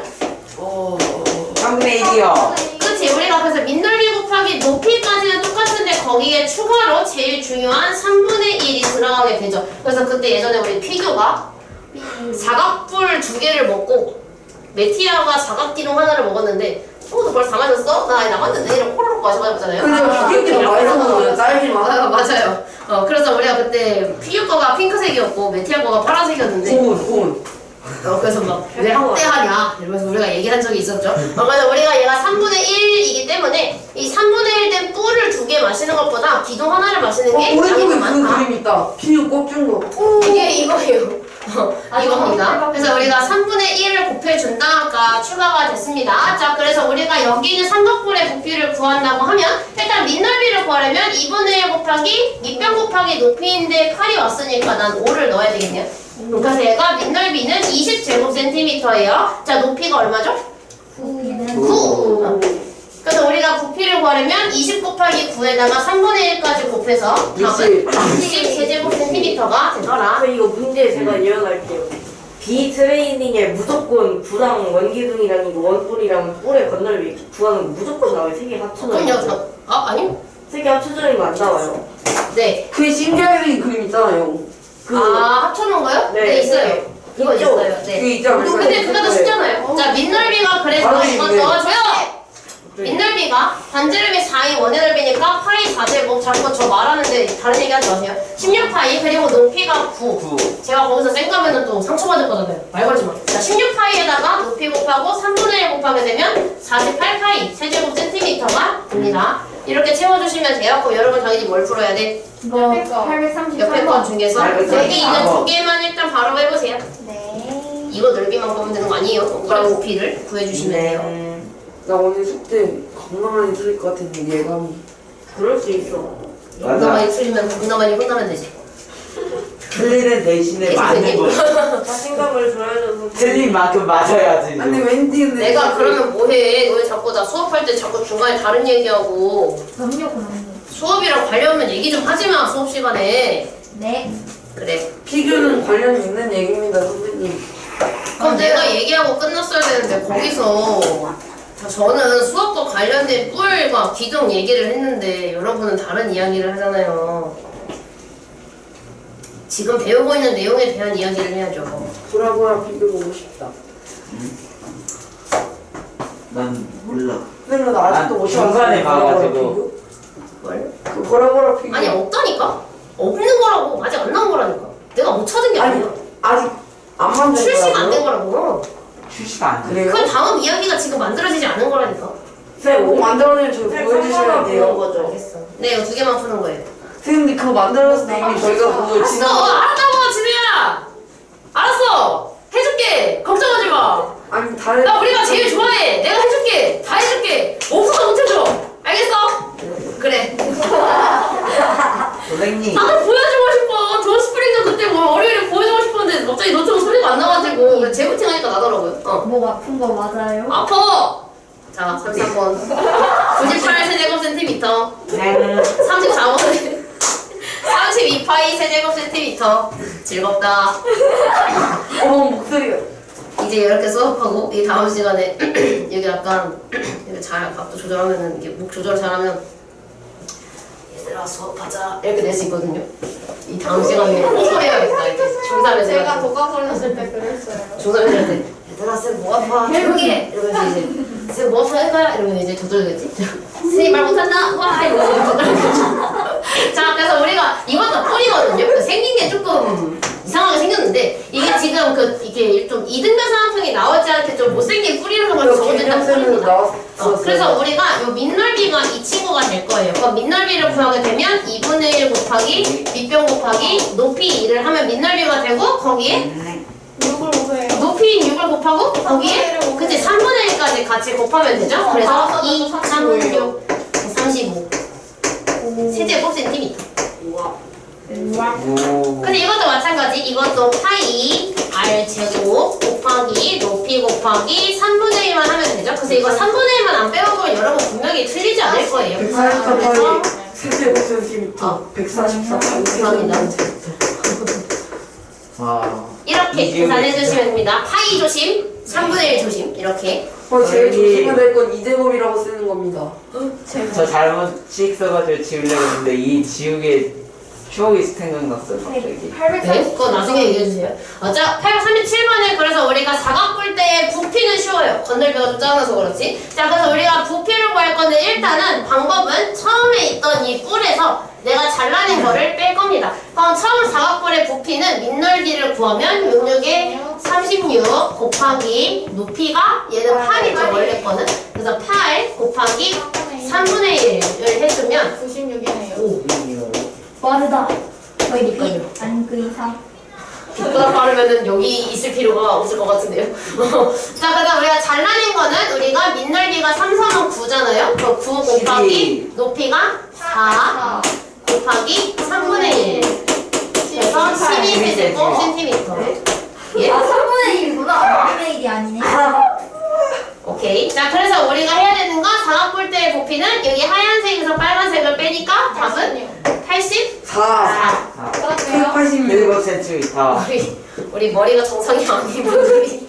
3분의 1이요. 그치, 우리가 그래서 밑넓이 곱하기 높이까지는 똑같은데 거기에 추가로 제일 중요한 3분의 1이 들어가게 되죠. 그래서 그때 예전에 우리 피규가 사각뿔 2개를 먹고 메티아가 사각기둥 하나를 먹었는데 너 벌써 다 맞았어? 나 남았는데 이러고 호로록 마셔가지고잖아요. 근데 피규어가 많이 사는 딸기만. 맞아요. 그래서 우리가 그때 피규어 거가 핑크색이었고 메티아 거가 파란색이었는데 혼. 그래서 막 왜 학대하냐 이러면서 우리가 얘기한 적이 있었죠. 그래서 우리가 얘가 3분의 1이기 때문에 이 3분의 1 된 뿔을 2개 마시는 것보다 기둥 하나를 마시는 게 오른쪽에 양이 더 그런 많다. 그림 있다. 피규어 꼽준 거. 이게 이거예요. 이겁니다. 그래서 우리가 3분의 1을 곱해준다. 아까 추가가 됐습니다. 자, 그래서 우리가 여기 있는 삼각뿔의 부피를 구한다고 하면 일단 밑넓이를 구하려면 2분의 1 곱하기 밑변 곱하기 높이인데 8이 왔으니까 난 5를 넣어야 되겠네요. 그래서 얘가 밑넓이는 20제곱센티미터예요. 자, 높이가 얼마죠? 9. 그래서 우리가 부피를 구하려면 20 곱하기 9에다가 3분의 1까지 곱해서 답은 20제곱센티미터가 되더라. 이거 문제 제가 이해할게요. 비트레이닝에 무조건 구랑 원기둥이랑 이거 원뿔이랑 뿔의 건널비 구하는 거 무조건 나와요. 세 개 합쳐져 그럼 있는 여기서 아니? 세개 합쳐져 있는 거 안 나와요. 네. 그 신기하게 그림 있잖아요. 합쳐놓은 거요? 네. 네, 있어요. 이거 있죠? 있어요. 그 네. 있지 않을까요? 근데 그거 더 쉽잖아요. 자, 밑넓이가 그래서 바로 이거 있네. 넣어줘요. 밑넓이가 반지름이 4의 원의 넓이니까 파이 4제곱. 자꾸 저 말하는데 다른 얘기 하지 마세요. 16파이 그리고 높이가 9. 제가 거기서 쌩까면은 또 상처받을 거잖아요. 말 걸지 마. 자, 16파이에다가 높이 곱하고 3분의 1 곱하게 되면 48파이 세제곱 센티미터가 됩니다. 이렇게 채워주시면 돼요. 그럼 여러분 당연히 뭘 풀어야 돼? 옆에 거. 833번. 옆에 거 중에서 833번. 여기 있는 두 개만 일단 바로 해보세요. 네. 이거 넓이만 보면 되는 거 아니에요. 동그란 높이를 구해주시면 돼요. 나 오늘 숙제 겁나 많이 틀릴 것 같은데 예감이. 그럴 수 있어. 겁나많이 틀리면 겁나많이 혼나면 되지. 틀리는 대신에 맞는 거. 자신감을 줘야죠. 틀린 만큼 맞아야지. 아니 왠지 근데 내가 그러면 뭐해? 왜 자꾸 나 수업할 때 자꾸 중간에 다른 얘기하고 수업이랑 관련된 얘기 좀 하지 마 수업 시간에. 네. 그래. 피규어는 관련 있는 얘기입니다 선생님. 그럼 내가 얘기하고 끝났어야 되는데 거기서 저는 수업과 관련된 뿔과 기둥 얘기를 했는데 여러분은 다른 이야기를 하잖아요. 지금 배우고 있는 내용에 대한 이야기를 해야죠. 보라보라 피규어 보고 싶다. 난 몰라. 선생님 나 아직도 못 중간에 찾았어요. 봐가지고. 뭘? 그 보라보라 피규어. 아니 없다니까? 없는 거라고. 아직 안 나온 거라니까. 내가 못 찾은 게 아니 아니야. 아직 안 만든 출시가 안 된 거라고요? 거라고. 출시가 안 돼. 그래요? 그 다음 이야기가 지금 만들어지지 않은 거라니까. 선생님 꼭 만들어내면 저희 네, 보여주셔야 그런 돼요. 거죠. 알겠어. 네, 이거 두 개만 푸는 거예요. 선생님 그거 만들었을 때 이미 저희가 그거 알았어, 지난 알았다고, 진우야. 알았어. 해줄게. 걱정하지 마. 아니 다른 나 우리가 제일 좋아해. 내가 해줄게. 다 해줄게. 없어서 못해줘. 알겠어? 그래. 선생님. 나도 보여주고 싶어. 저 스프링도 그때 뭐 월요일에 보여주고 싶었는데 갑자기 너처럼 소리가 안 나가지고 재부팅 하니까 나더라고요. 목 아픈 거 맞아요? 아파. 자, 33번. 98세제곱센티미터. 34번. 32파이 세제곱센티미터. 즐겁다. 어머 목소리가 이제 이렇게 수업하고 이 다음 시간에 여기 약간 이렇게 잘 각도 조절하면은 이게 목 조절 잘하면 얘들아 수업하자 이렇게 될 수 있거든요. 이 다음 시간에 꼭 해야겠다. 이렇게 중3에서 제가 독감 걸렸을 때 그랬어요. 중3애들한테 얘들아 쌤 뭐 아파 조용히 해 이러면서 이제 쌤 뭐 아파 해봐 이러면 이제 조절겠지. 선생님 말 못한다 와 이러면서 조절겠지. 자 그래서 우리가 이것도 뿔이거든요. 생긴 게 조금 이상하게 생겼는데 이게 지금 이게 좀 이등변 삼각형이 나오지 않게 좀 못생긴 뿔이라는 걸 적어준다는 개념쌤으로 뿔입니다. 나왔었어요. 그래서 우리가 요 밑넓이가 이 친구가 될 거예요. 그럼 밑넓이를 구하게 되면 2분의 1 곱하기 밑변 곱하기 높이 2를 하면 밑넓이가 되고 거기에 6을 보세요. 높이인 6을 곱하고 거기에 그치 3분의 1까지 같이 곱하면 되죠? 그래서 2, 3, 6, 35 세제곱 센티미터. 오. 근데 이것도 마찬가지. 이것도 파이 r 제곱 곱하기 높이 곱하기 3분의 1만 하면 되죠? 그래서 이거 3분의 1만 안 빼먹으면 여러분 분명히 틀리지 않을 거예요. 144파이 세제곱센티미터 144파이 감사합니다. 와. 이렇게 이게 계산해 주시면 됩니다. 파이 조심, 3분의 1 조심. 이렇게. 제일 저희- 조심해야 될 건 2제곱이라고 쓰는 겁니다. 저 잘못 씩 써가지고 지우려고 했는데 이 지우개 추억이 생각났어요 갑자기. 네, 그거 나중에 얘기해 주세요. 자, 837번에 그래서 우리가 사각뿔 때 부피는 쉬워요. 건널비가 좀 작아서 그렇지. 자, 그래서 우리가 부피를 구할 건데 일단은 방법은 처음에 있던 이 뿔에서 내가 잘라낸 거를 뺄 겁니다. 그럼 처음 사각뿔의 부피는 밑넓이를 구하면 66에 36 곱하기 높이가 얘는 8이죠 원래 거는. 그래서 8 곱하기 3분의 1을 해주면 96이네요. 5. 빠르다. 그러니까요. 안그 이상. 보다 빠르면은 여기 있을 필요가 없을 것 같은데요. 자, 그다음 우리가 잘라낸 거는 우리가 밑넓이가 3, 3은 9잖아요. 그럼 9 곱하기 높이가 4 곱하기 3분의 1. 그래서 12cm. 예? 아 3분의 1이구나. 2분의 1이 아니네. 오케이. 자, 그래서 우리가 해야 되는 건 사각뿔대의 부피는 여기 하얀색에서 빨간색을 빼니까 답은 84. 81cm. 우리 머리가 정상이 아닌 분들이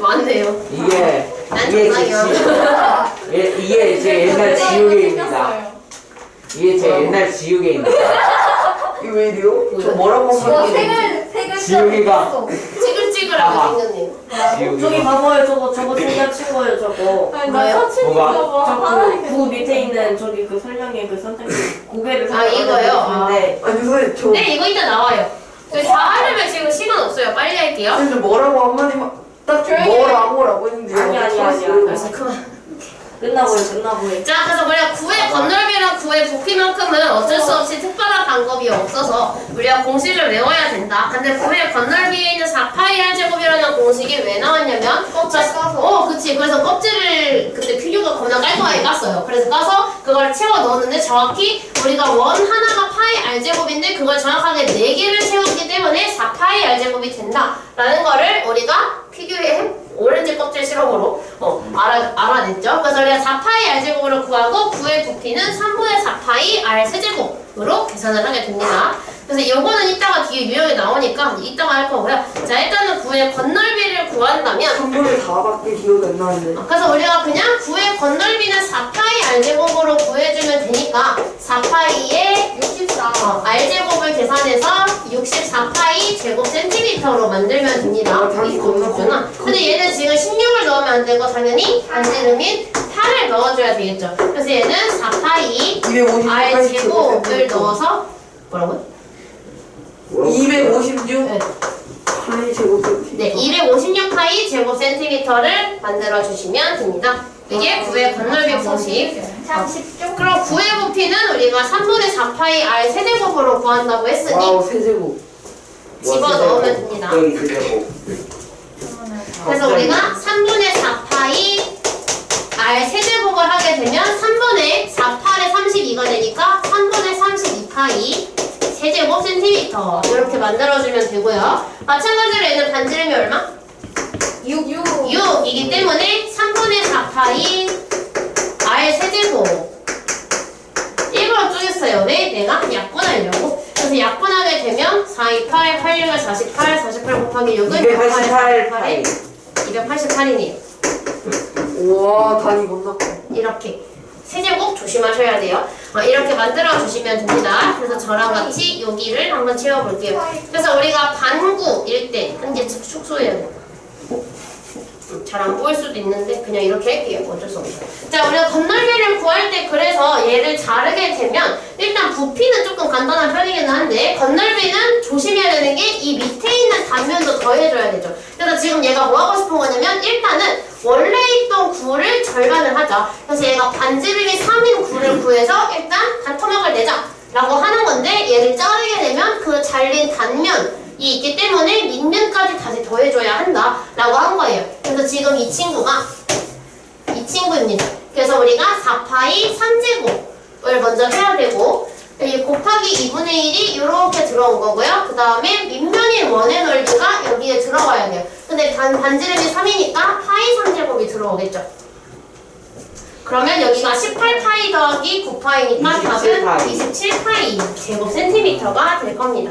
많네요. 이게 난 이게 정상이야. 이게 제 옛날 지우개입니다. 이게 제 옛날 지우개입니다. 이거 왜 이래요? 저 뭐라고 저 한번 색을 지우개가 찌글찌글하게 생겼네요. 저기 지우개가 봐봐요. 저거 제가 친 거예요. 저거. 아니 나 사진인가 봐. 구 밑에 있는 저기 그 설명에 그 선택 고개를 아, 이거요? 네. 아니 선생님 저 네, 이거 이따 나와요. 다 하려면 지금 시간 없어요. 빨리 할게요. 선생님 뭐라고 한마디만 딱 조용히 해. 뭐라고라고 했는데 아니야. 알았어, 그만. 끝나고요. 자, 그래서 우리가 구의 건널비랑 구의 부피만큼은 어쩔 수 없이 특별한 방법이 없어서 우리가 공식을 외워야 된다. 근데 구의 건널비에 있는 4파이 r제곱이라는 공식이 왜 나왔냐면 껍질 까서. 그치. 그래서 껍질을 그때 필요가 겁나 깔끔하게 깠어요. 그래서 까서 그걸 채워 넣었는데 정확히 우리가 원 하나가 파이 r제곱인데 그걸 정확하게 4개를 채웠기 때문에 4파이 r제곱이 된다라는 거를 우리가 피규어의 오렌지 껍질 실험으로 알아냈죠. 그래서 우리가 4파이 r제곱으로 구하고 구의 부피는 3분의 4파이 r 세제곱으로 계산을 하게 됩니다. 그래서 요거는 이따가 뒤에 유형이 나오니까 이따가 할 거고요. 자, 일단은 구의 건널비를 구한다면 3분의 4밖에 기억이 안 나는데 그래서 우리가 그냥 구의 건널비는 4파이 r제곱으로 구해주면 되니까 4파이에 64. r제곱을 계산해서 64파이 제곱 센티미터로 만들면 됩니다. 다시 있구나. 근데 얘는 지금 16을 넣으면 안 되고 당연히 반지름인 8을 넣어줘야 되겠죠. 그래서 얘는 4파이 256 r제곱을 넣어서 뭐라고요? 256 네. 파이 제곱 센티미터. 네, 256파이 제곱 센티미터를 만들어 주시면 됩니다. 이게 구의 건널비 공식. 30쪽. 그럼 구의 부피는 우리가 3분의 4파이 r 세제곱으로 구한다고 했으니 와우 세제곱. 집어 넣으면 됩니다. 여기 세제곱. 그래서 우리가 3분의 4파이 r 세제곱을 하게 되면 3분의 4파의 32가 되니까 3분의 32파이 세제곱 센티미터 이렇게 만들어주면 되고요. 마찬가지로 얘는 반지름이 얼마? 6이기 때문에 3분의 4파이 r 세제곱 이걸 쪼갰어요. 왜? 내가 약분하려고. 그래서 약분하게 되면 4, 2, 8, 8, 6, 48, 48 곱하기 6은 288 파이. 288이네요. 우와 단위 겁나 커. 이렇게 세제곱 조심하셔야 돼요. 이렇게 만들어 주시면 됩니다. 그래서 저랑 같이 여기를 한번 채워볼게요. 그래서 우리가 반구일 때 한개 축소해야 돼요. 잘 안 보일 수도 있는데 그냥 이렇게 할게요. 어쩔 수 없어요. 자, 우리가 건널비를 구할 때 그래서 얘를 자르게 되면 일단 부피는 조금 간단한 편이긴 한데 건널비는 조심해야 되는 게 이 밑에 있는 단면도 더해줘야 되죠. 그래서 지금 얘가 뭐 하고 싶은 거냐면 일단은 원래 있던 구를 절반을 하자. 그래서 얘가 반지름이 3인 구를 구해서 일단 단토막을 내자 라고 하는 건데 얘를 자르게 되면 그 잘린 단면이 있기 때문에 밑면까지 다시 더해줘야 한다 라고 한 거예요. 그래서 지금 이 친구입니다. 그래서 우리가 4파이 3제곱을 먼저 해야 되고 이 곱하기 2분의 1이 이렇게 들어온 거고요. 그 다음에 밑면인 원의 넓이가 여기에 들어가야 돼요. 근데 반지름이 3이니까 파이 3제곱이 들어오겠죠. 그러면 여기가 18파이 더하기 9파이니까 답은 27파이 제곱 센티미터가 될 겁니다.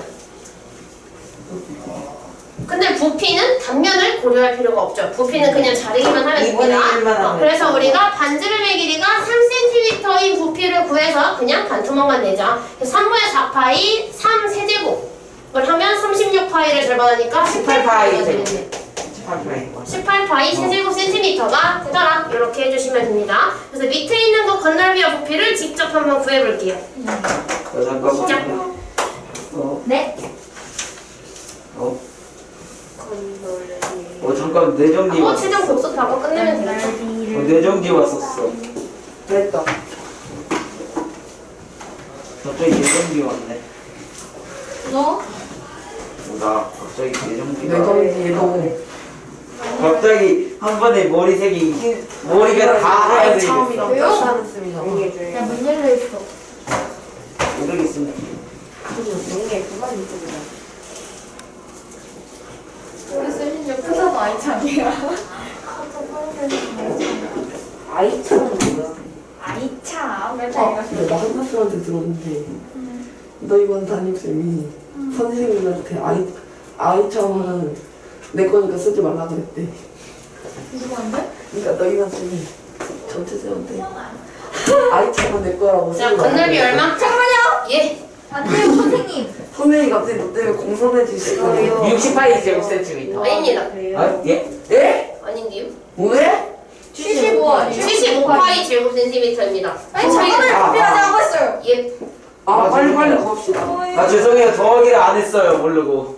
근데 부피는 단면을 고려할 필요가 없죠. 부피는 그냥 자르기만 하면 됩니다. 2분의 1만 하면 그래서 우리가 반지름의 길이가 3cm인 부피를 구해서 그냥 반토막만 내자. 3분의 4파이 3세제곱을 하면 36파이를 절반하니까 18파이가 되겠네요. 18파이 세제곱 센티미터가 되더라. 이렇게 해주시면 됩니다. 그래서 밑에 있는 거 건널비와 부피를 직접 한번 구해볼게요. 잠깐만요. 네. 잠깐 뇌정지 왔어. 최종 복습하고 끝내면 되겠죠. 뇌정지 왔었어. 됐다. 갑자기 뇌정지 왔네. 너? 나 갑자기 뇌정지가. 뇌정지도 갑자기 한 번에 머리색이 머리가 다 하얀색이 됐어. 처음이랑 왜요? 다시 하겠습니다. 야, 문 열려 있어. 모르겠습니다. 이게 그만 있습니다. 카톡 아이창이야. 아이처럼 뭐야? 아이창. 맨날 아, 이거 근데 나 한파쌤한테 들었는데 너 이번 담임쌤이 선생님한테 아이처럼 하는 내 거니까 쓰지 말라 그랬대. 누구한테? 그러니까 너희 선생님이 전체쌤한테 아이처럼 내 거라고 자, 쓰지 말라 건널비 그랬대. 얼마? 잠깐만요. 예. 안 돼요, 선생님. 선생님이 갑자기 너 때문에 공손해지시더라고요. 68cm. 아닙니다. 아, 예? 예? 아닌데요? 왜? 75 아니에요? 75파이 제곱센티미터입니다. 아니, 저번에 아, 커피하지 하고 있어요. 예. 아, 빨리 갑시다. 아, 죄송해요. 더하기를 안 했어요. 모르고.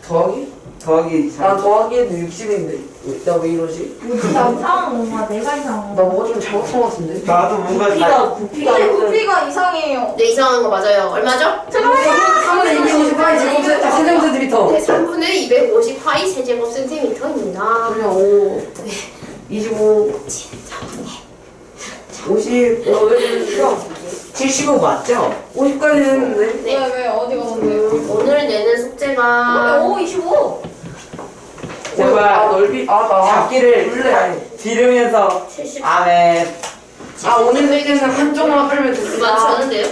더하기? 더하기 나 잘. 더하기에도 60인데 나 왜 이러지? 나 이상한 엄마, 내가 이상한 나 뭐가 좀 잘못한 것 같은데? 나도 뭔가 부피가 근데 부피가 이상해요. 네, 이상한 거 맞아요. 얼마죠? 3분의 258 제곱센티미터. 네, 3분의 250파이 세제곱센티미터입니다. 그냥 5 25 50 75 맞죠? 50까지 했는데 네. 왜, 어디가 뭔데요? 오늘 내는 숙제가 5, 25. 제발. 아 넓이 나 잡기를 원래 들으면서 70. 아멘. 오늘 세계는 한쪽만 빼면 됩니다. 맞췄는데요?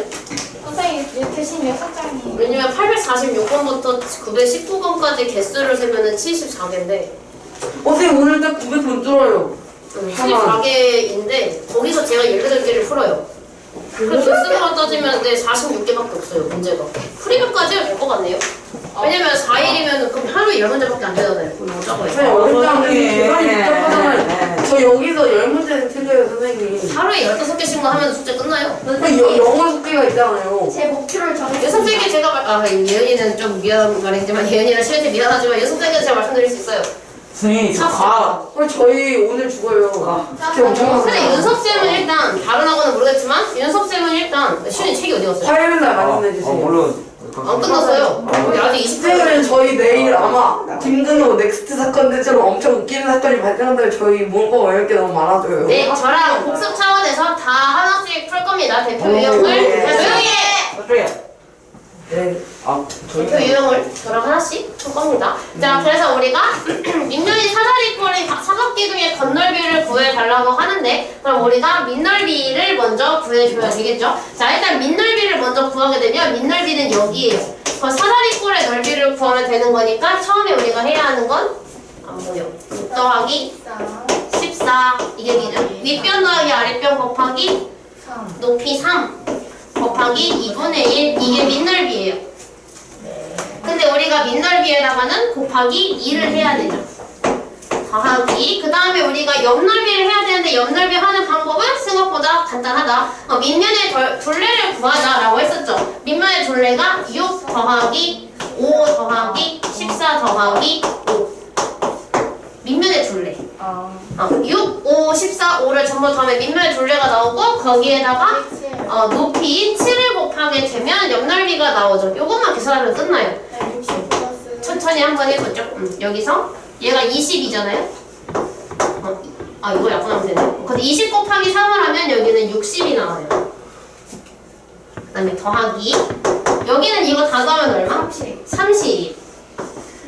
선생님, 대신 6장이에요. 왜냐면 846번부터 919번까지 개수를 세면은 74개인데 선생님 오늘 딱 900번 뚫어요. 74개인데 거기서 제가 18개를 풀어요. 그래서 개수로 따지면 46개밖에 없어요, 문제가. 풀이면까지 될 것 같네요. 왜냐면 4일이면 그럼 하루에 10문제밖에 안 되잖아요. 그럼 뭐 적어요. 선생님 어렵다는 선생님. 계산이 네. 복잡하잖아요. 저 여기서 10문제는 틀려요 선생님. 하루에 15개씩만 하면 숙제 끝나요. 영어 숙제가 있잖아요. 제 목표를 정했습니다. 여섯개는 제가 예은이는 좀 미안한 말이지만 예은이랑 시현이 미안하지만 6개는 제가 말씀드릴 수 있어요. 선생님, 저 과학. 저희 오늘 죽어요. 숙제 엄청 많아요. 근데 윤섭쌤은 일단 다른 학원은 모르겠지만 윤섭쌤은 일단 시현이 책이 어디 갔어요? 화요일 날 많이 내주세요. 물론. 안 끝났어요. 아직 20분. 선생님은 저희 내일 아마 김근호 넥스트 사건 대처럼 엄청 웃기는 사건이 발생한다면 저희 문법 어렵게 너무 많아져요. 네, 저랑 복습 차원에서 다 하나씩 풀 겁니다. 대표 유형을. 네. 자, 조용히 해! 어때요? 네. 아, 대표 유형을 저랑 하나씩 풀 겁니다. 자, 그래서 우리가 민면이 사다리꼴의 사각기둥의 건널비를 구해달라고 하는데 그럼 우리가 민넓이를 먼저 구해줘야 되겠죠? 자, 일단 민넓이를 먼저 구하게 되면 민넓이는 여기에요. 그럼 사다리꼴의 넓이를 구하면 되는 거니까 처음에 우리가 해야 하는 건 안 보여. 6 더하기 14 이게 기준. 윗변 더하기 아랫변 곱하기 3. 높이 3 곱하기 2분의 1 이게 민넓이에요. 근데 우리가 민넓이에다가는 곱하기 2를 해야 되죠. 더하기 그 다음에 우리가 옆넓이를 해야 되는데 옆넓이 하는 방법은 생각보다 간단하다. 밑면의 둘레를 구하자라고 했었죠. 밑면의 둘레가 6 더하기 5 더하기 14 더하기 5 밑면의 둘레. 6, 5, 14, 5를 전부 더하면 밑면의 둘레가 나오고 거기에다가 높이 7을 곱하게 되면 옆넓이가 나오죠. 요것만 계산하면 끝나요. 천천히 한번 해보죠. 여기서 얘가 20이잖아요. 이거 약분 하면 되네. 근데 20 곱하기 3을 하면 여기는 60이 나와요. 그 다음에 더하기 여기는 이거 다 더하면 얼마? 30.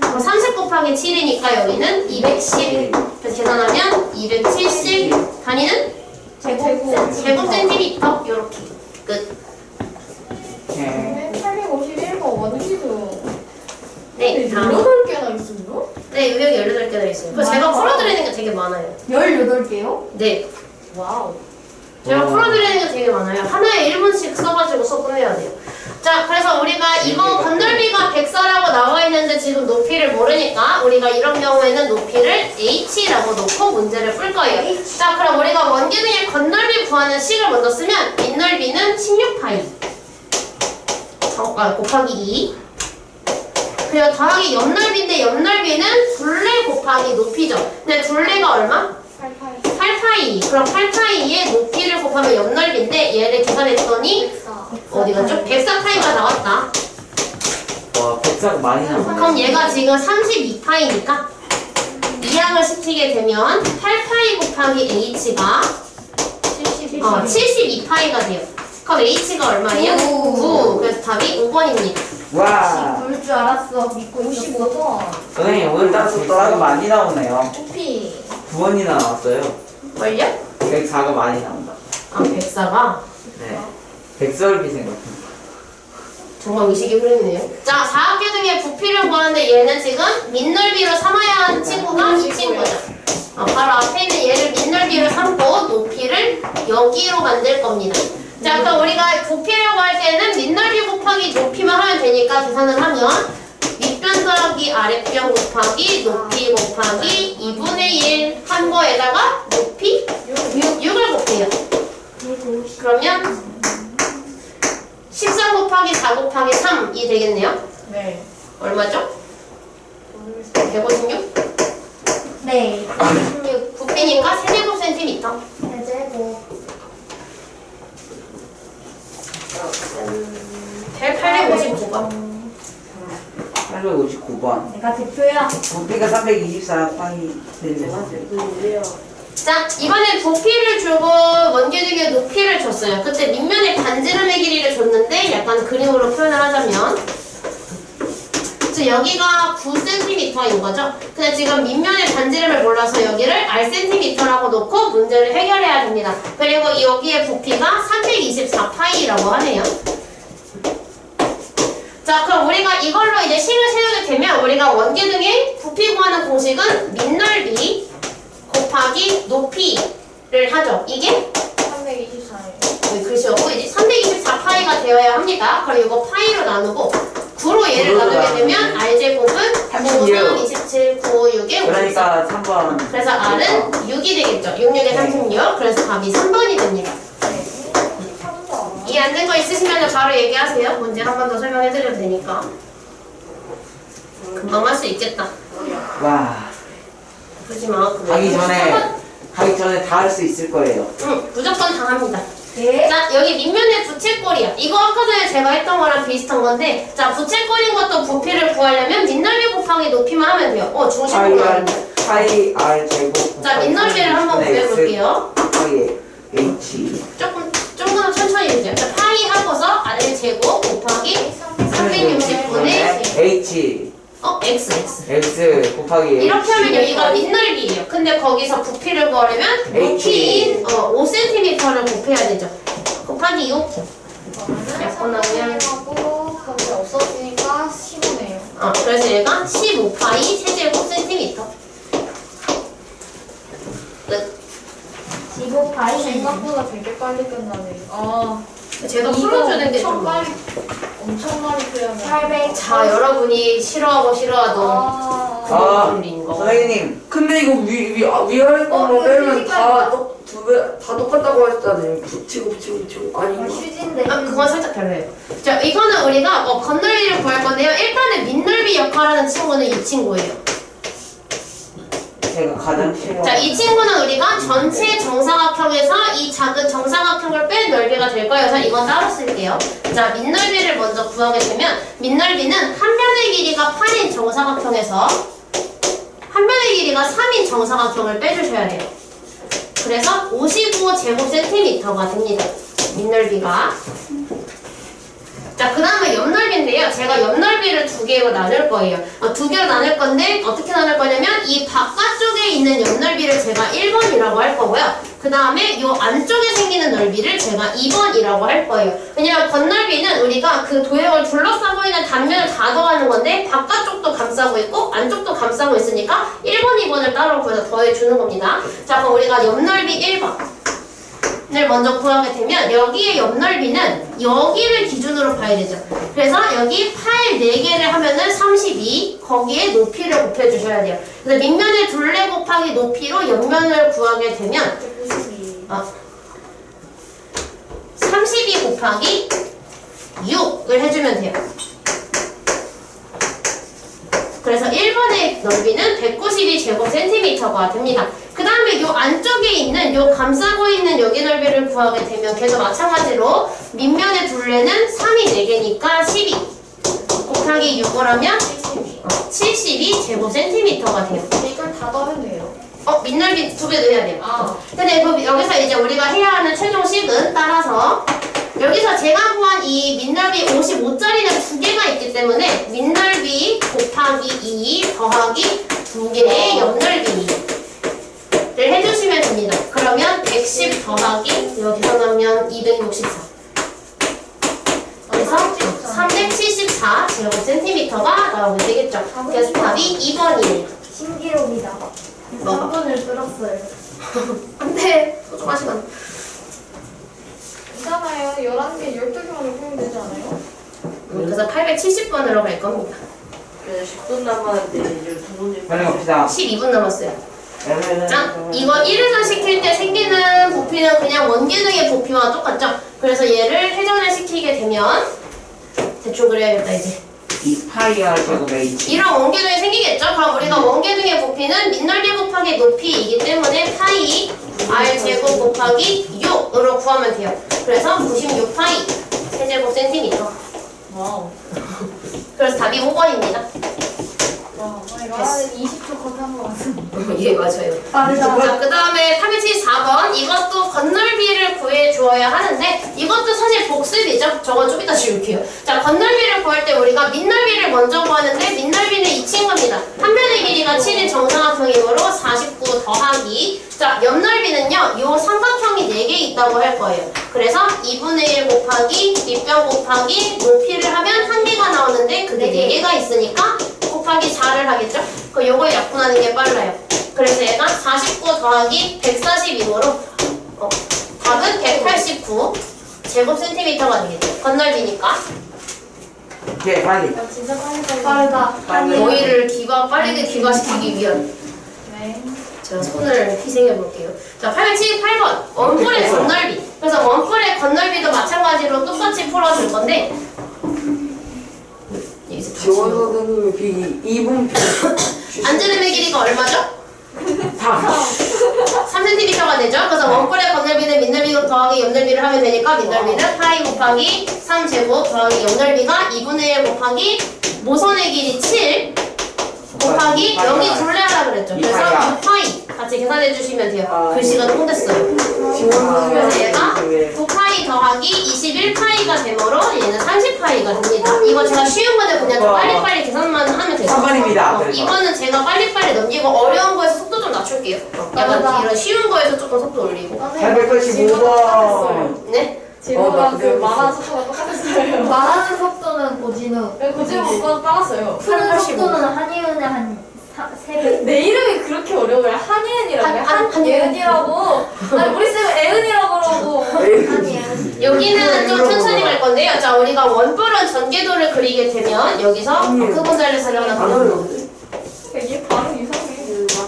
그럼 30 곱하기 7이니까 여기는 210. 그래서 계산하면 270 단위는 제곱센티미터 요렇게 끝. 네. 851번 원지도. 네, 다음. 18개나 있었나? 네, 유형이 18개나 있어요. 그래서 제가 풀어드리는 게 되게 많아요. 18개요? 네. 와우. 제가 풀어드리는 게 되게 많아요. 하나에 1분씩 써가지고 수업 끝내야 돼요. 자, 그래서 우리가 이거 건널비가 104라고 나와 있는데 지금 높이를 모르니까 우리가 이런 경우에는 높이를 h라고 놓고 문제를 풀 거예요. 자, 그럼 우리가 원기둥의 건널비 구하는 식을 먼저 쓰면 밑넓이는 16파이 곱하기 2 그리고 더하기 옆넓이인데 옆넓이는 둘레 곱하기 높이죠. 근데 둘레가 얼마? 8파이. 그럼 8파이의 높이를 곱하면 옆넓이인데 얘를 계산했더니 어디 갔죠? 104파이가 나왔다. 와, 백작 많이 나오네. 그럼 얘가 지금 32파이니까 이항을 시키게 되면 8파이 곱하기 h가 72파이가 돼요. 그럼 h가 얼마예요? 9. 그래서 답이 5번입니다. 와. 볼 줄 알았어. 믿고 있었어. 55번. 선생님 오늘 딱 104가 많이 나오네요. 부피. 9번이나 나왔어요. 뭘요? 104가 많이 나온다. 아, 백사가 네. 백설비 생각. 정말 의식이 흐르네요. 자, 사각계 등의 부피를 구하는데 얘는 지금 밑넓이로 삼아야 하는 친구가 이 친구죠. 바로 앞에 있는 얘를 밑넓이로 삼고 높이를 여기로 만들 겁니다. 자, 그럼 우리가 부피를 구할 때는 밑넓이 곱하기 높이만 하면 되니까 계산을 하면 윗변 더하기 아랫변 곱하기 높이 곱하기 2분의 1 한 거에다가 높이 6을 곱해요. 그러면 13 곱하기 4 곱하기 3이 되겠네요. 네. 얼마죠? 156? 네. 156 부피니까 세제곱센티미터. 세제곱. 859번. 859번. 내가 대표야. 부피가 324 파이 되는데. 자, 이번엔 부피를 주고 원기둥의 높이를 줬어요. 그때 밑면에 반지름의 길이를 줬는데 약간 그림으로 표현을 하자면 그래서 여기가 9cm인 거죠. 근데 지금 밑면의 반지름을 몰라서 여기를 Rcm라고 놓고 문제를 해결해야 됩니다. 그리고 여기의 부피가 324파이라고 하네요. 자, 그럼 우리가 이걸로 이제 식을 세우게 되면 우리가 원기둥의 부피 구하는 공식은 밑넓이 곱하기 높이를 하죠. 이게 324예요. 글씨 없고 이제 324파이가 되어야 합니다. 그리고 이거 파이로 나누고 9로 얘를 나누게 되면 R제곱은 9, 27, 9, 6에 54. 그러니까 3번. 그래서 R은 6이 되겠죠. 66에 36. 그래서 답이 3번이 됩니다. 네. 3번. 이해 안 된 거 있으시면 바로 얘기하세요. 문제 한 번 더 설명해드려도 되니까. 금방 할 수 있겠다. 와. 그러지 마. 가기 전에 다 할 수 있을 거예요. 응, 무조건 다 합니다. 네. 자, 여기 밑면에 부채꼴이야. 이거 아까 전에 제가 했던 거랑 비슷한 건데, 자, 부채꼴인 것도 부피를 구하려면 밑넓이 곱하기 높이만 하면 돼요. 중심으로 나는데. 파이 R 제곱. 자, 밑넓이를 한번 구해볼게요. 파이 H. 조금 더 천천히 해주세요. 자, 파이 하고서 R 제곱 곱하기 360분의 H. X. X 곱하기 H. 이렇게 하면 여기가 밑넓이에요. 근데 거기서 부피를 구하려면 높이인 5cm를 곱해야 되죠. 곱하기 6. 약분 나오면 하고 그게 없어지니까 15네요. 그래서 얘가 15파이 세제곱 센티미터. 끝. 15파이. 생각보다 되게 빨리 끝나네. 제가 풀어주는 게 좀 빨리, 엄청 많이 표현해. 800. 자, 여러분이 싫어하던 아, 선생님. 근데 이거 위아래 거로 빼면 다 똑같다고 했잖아요. 붙이고. 아니, 휴지인데. 그건 살짝 별로예요. 자, 이거는 우리가 건널이를 구할 건데요. 일단은 밑넓이 역할하는 친구는 이 친구예요. 제가 가장 싫어. 자, 이 친구는 우리가 전체 정사각형에서 이 작은 정사각형을 뺀 넓이가 될 거예요. 그래서 이건 따로 쓸게요. 자, 밑넓이를 먼저 구하게 되면 밑넓이는 한 변의 길이가 8인 정사각형에서 한 변의 길이가 3인 정사각형을 빼주셔야 돼요. 그래서 55제곱센티미터가 됩니다. 밑넓이가. 자, 그 다음에 옆넓이인데요. 제가 옆넓이를 두 개로 나눌 거예요. 두 개로 나눌 건데 어떻게 나눌 거냐면 이 바깥쪽에 있는 옆넓이를 제가 1번이라고 할 거고요. 그 다음에 이 안쪽에 생기는 넓이를 제가 2번이라고 할 거예요. 왜냐면 겉넓이는 우리가 그 도형을 둘러싸고 있는 단면을 다 더하는 건데 바깥쪽도 감싸고 있고 안쪽도 감싸고 있으니까 1번, 2번을 따로 구해서 더해주는 겁니다. 자, 그럼 우리가 옆넓이 1번 을 먼저 구하게 되면 여기의 옆넓이는 여기를 기준으로 봐야 되죠. 그래서 여기 파일 4개를 하면은 32, 거기에 높이를 곱해 주셔야 돼요. 그래서 밑면의 둘레 곱하기 높이로 옆면을 구하게 되면 32 곱하기 6을 해주면 돼요. 그래서 1번의 넓이는 192제곱센티미터가 됩니다. 그 다음에 요 안쪽에 있는 요 감싸고 있는 여기 넓이를 구하게 되면 걔도 마찬가지로 밑면의 둘레는 3이 4개니까 12 곱하기 6을 하면 72제곱센티미터가 돼요. 이걸 다 더하면 돼요. 밑넓이 2배 넣어야 돼요. 근데 여기서 이제 우리가 해야 하는 최종식은 따라서 여기서 제가 구한 이 밑넓이 55짜리는 2개가 있기 때문에 밑넓이 곱하기 2 더하기 2개의 옆넓이를 해주시면 됩니다. 그러면 110 더하기 여기서 넣으면 264. 그래서 374 제곱센티미터가 나오게 되겠죠. 그래서 답이 2번이에요. 신기록이다. 뭐가? 3분을 끌었어요. 안돼. 소중하시면. 있잖아요. 11개, 12개만 풀면 되지 않아요? 그래서 870번으로 갈 겁니다. 그래서 10분 남았는데 이제 두 문제. 빨리 갑시다. 12분 남았어요. 자, 이거 1회전 시킬 때 생기는 부피는 그냥 원계등의 부피와 똑같죠? 그래서 얘를 회전을 시키게 되면 대충 그려야겠다 이제. 2파이R 제곱 H. 이런 원계등이 생기겠죠? 그럼 우리가 원계등의 부피는 밑넓이 곱하기 높이이기 때문에 파이 r 제곱 곱하기 6으로 구하면 돼요. 그래서 96파이 세제곱 센티미터. 와우. 그래서 답이 5번입니다. 와, 이거 20초 컷한 거 같은데. 예, 맞아요. 빠르다. 자, 그 다음에 374번. 이것도 건널비를 구해주어야 하는데, 이것도 사실 복습이죠? 저건 좀 이따 지울게요. 자, 건널비를 구할 때 우리가 밑넓이를 먼저 구하는데, 밑넓이는 이 친구입니다. 한 변의 길이가 7인 정사각형이므로 49 더하기. 자, 옆넓이는요, 요 삼각형이 4개 있다고 할 거예요. 그래서 2분의 1 곱하기, 밑변 곱하기, 높이를 하면 1개가 나오는데, 그게 4개가 있으니까, 곱하기 4를 하겠죠? 그 요걸 약분하는 게 빨라요. 그래서 얘가 49 더하기 142으로 답은 189 제곱센티미터가 되겠죠. 건널비니까. 오케이, 빨리. 진짜 빠르다. 너희를 빠르게 기과시키기 위한 네. 제가 손을 희생해 볼게요. 자, 878번 원뿔의 건널비. 그래서 원뿔의 건널비도 마찬가지로 똑같이 풀어줄 건데 지원 선생님의 비 2분 비. 안지름의 길이가 얼마죠? 3cm가 되죠? 그래서 원뿔의 건널비는 밑넓이 더하기 옆넓이를 하면 되니까 밑넓이는 파이 곱하기 3제곱 더하기 옆넓이가 2분의 1 곱하기 모선의 길이 7 곱하기 여기 둘레하라 그랬죠? 그래서 6파이 같이 계산해 주시면 돼요. 글씨가 통됐어요. 그래서 얘가 9파이 더하기 21파이가 되므로 얘는 30파이가 됩니다. 이거 제가 쉬운 거는 그냥 좀 빨리빨리 계산만 하면 돼요. 3번입니다. 이거는 제가 빨리빨리 넘기고 어려운 거에서 속도 좀 낮출게요. 약간 이런 쉬운 거에서 조금 속도 올리고. 885번. 네? 지금과 그 말하는 속도가 똑같았어요. 말하는 속도는 고진우. 고지름 오빠는 따랐어요. 푸는 속도는 한이은의 한 3배. 내 이름이 그렇게 어려워요. 한예은이라고. 한예은. 한예은이라고. 아니 우리 쌤은 애은이라고 그러고. 한이은. 여기는 좀 천천히 갈 건데요. 자, 우리가 원뿔은 전개도를 그리게 되면 여기서 크고 잘려서려나 그냥 이게 발음 이상해.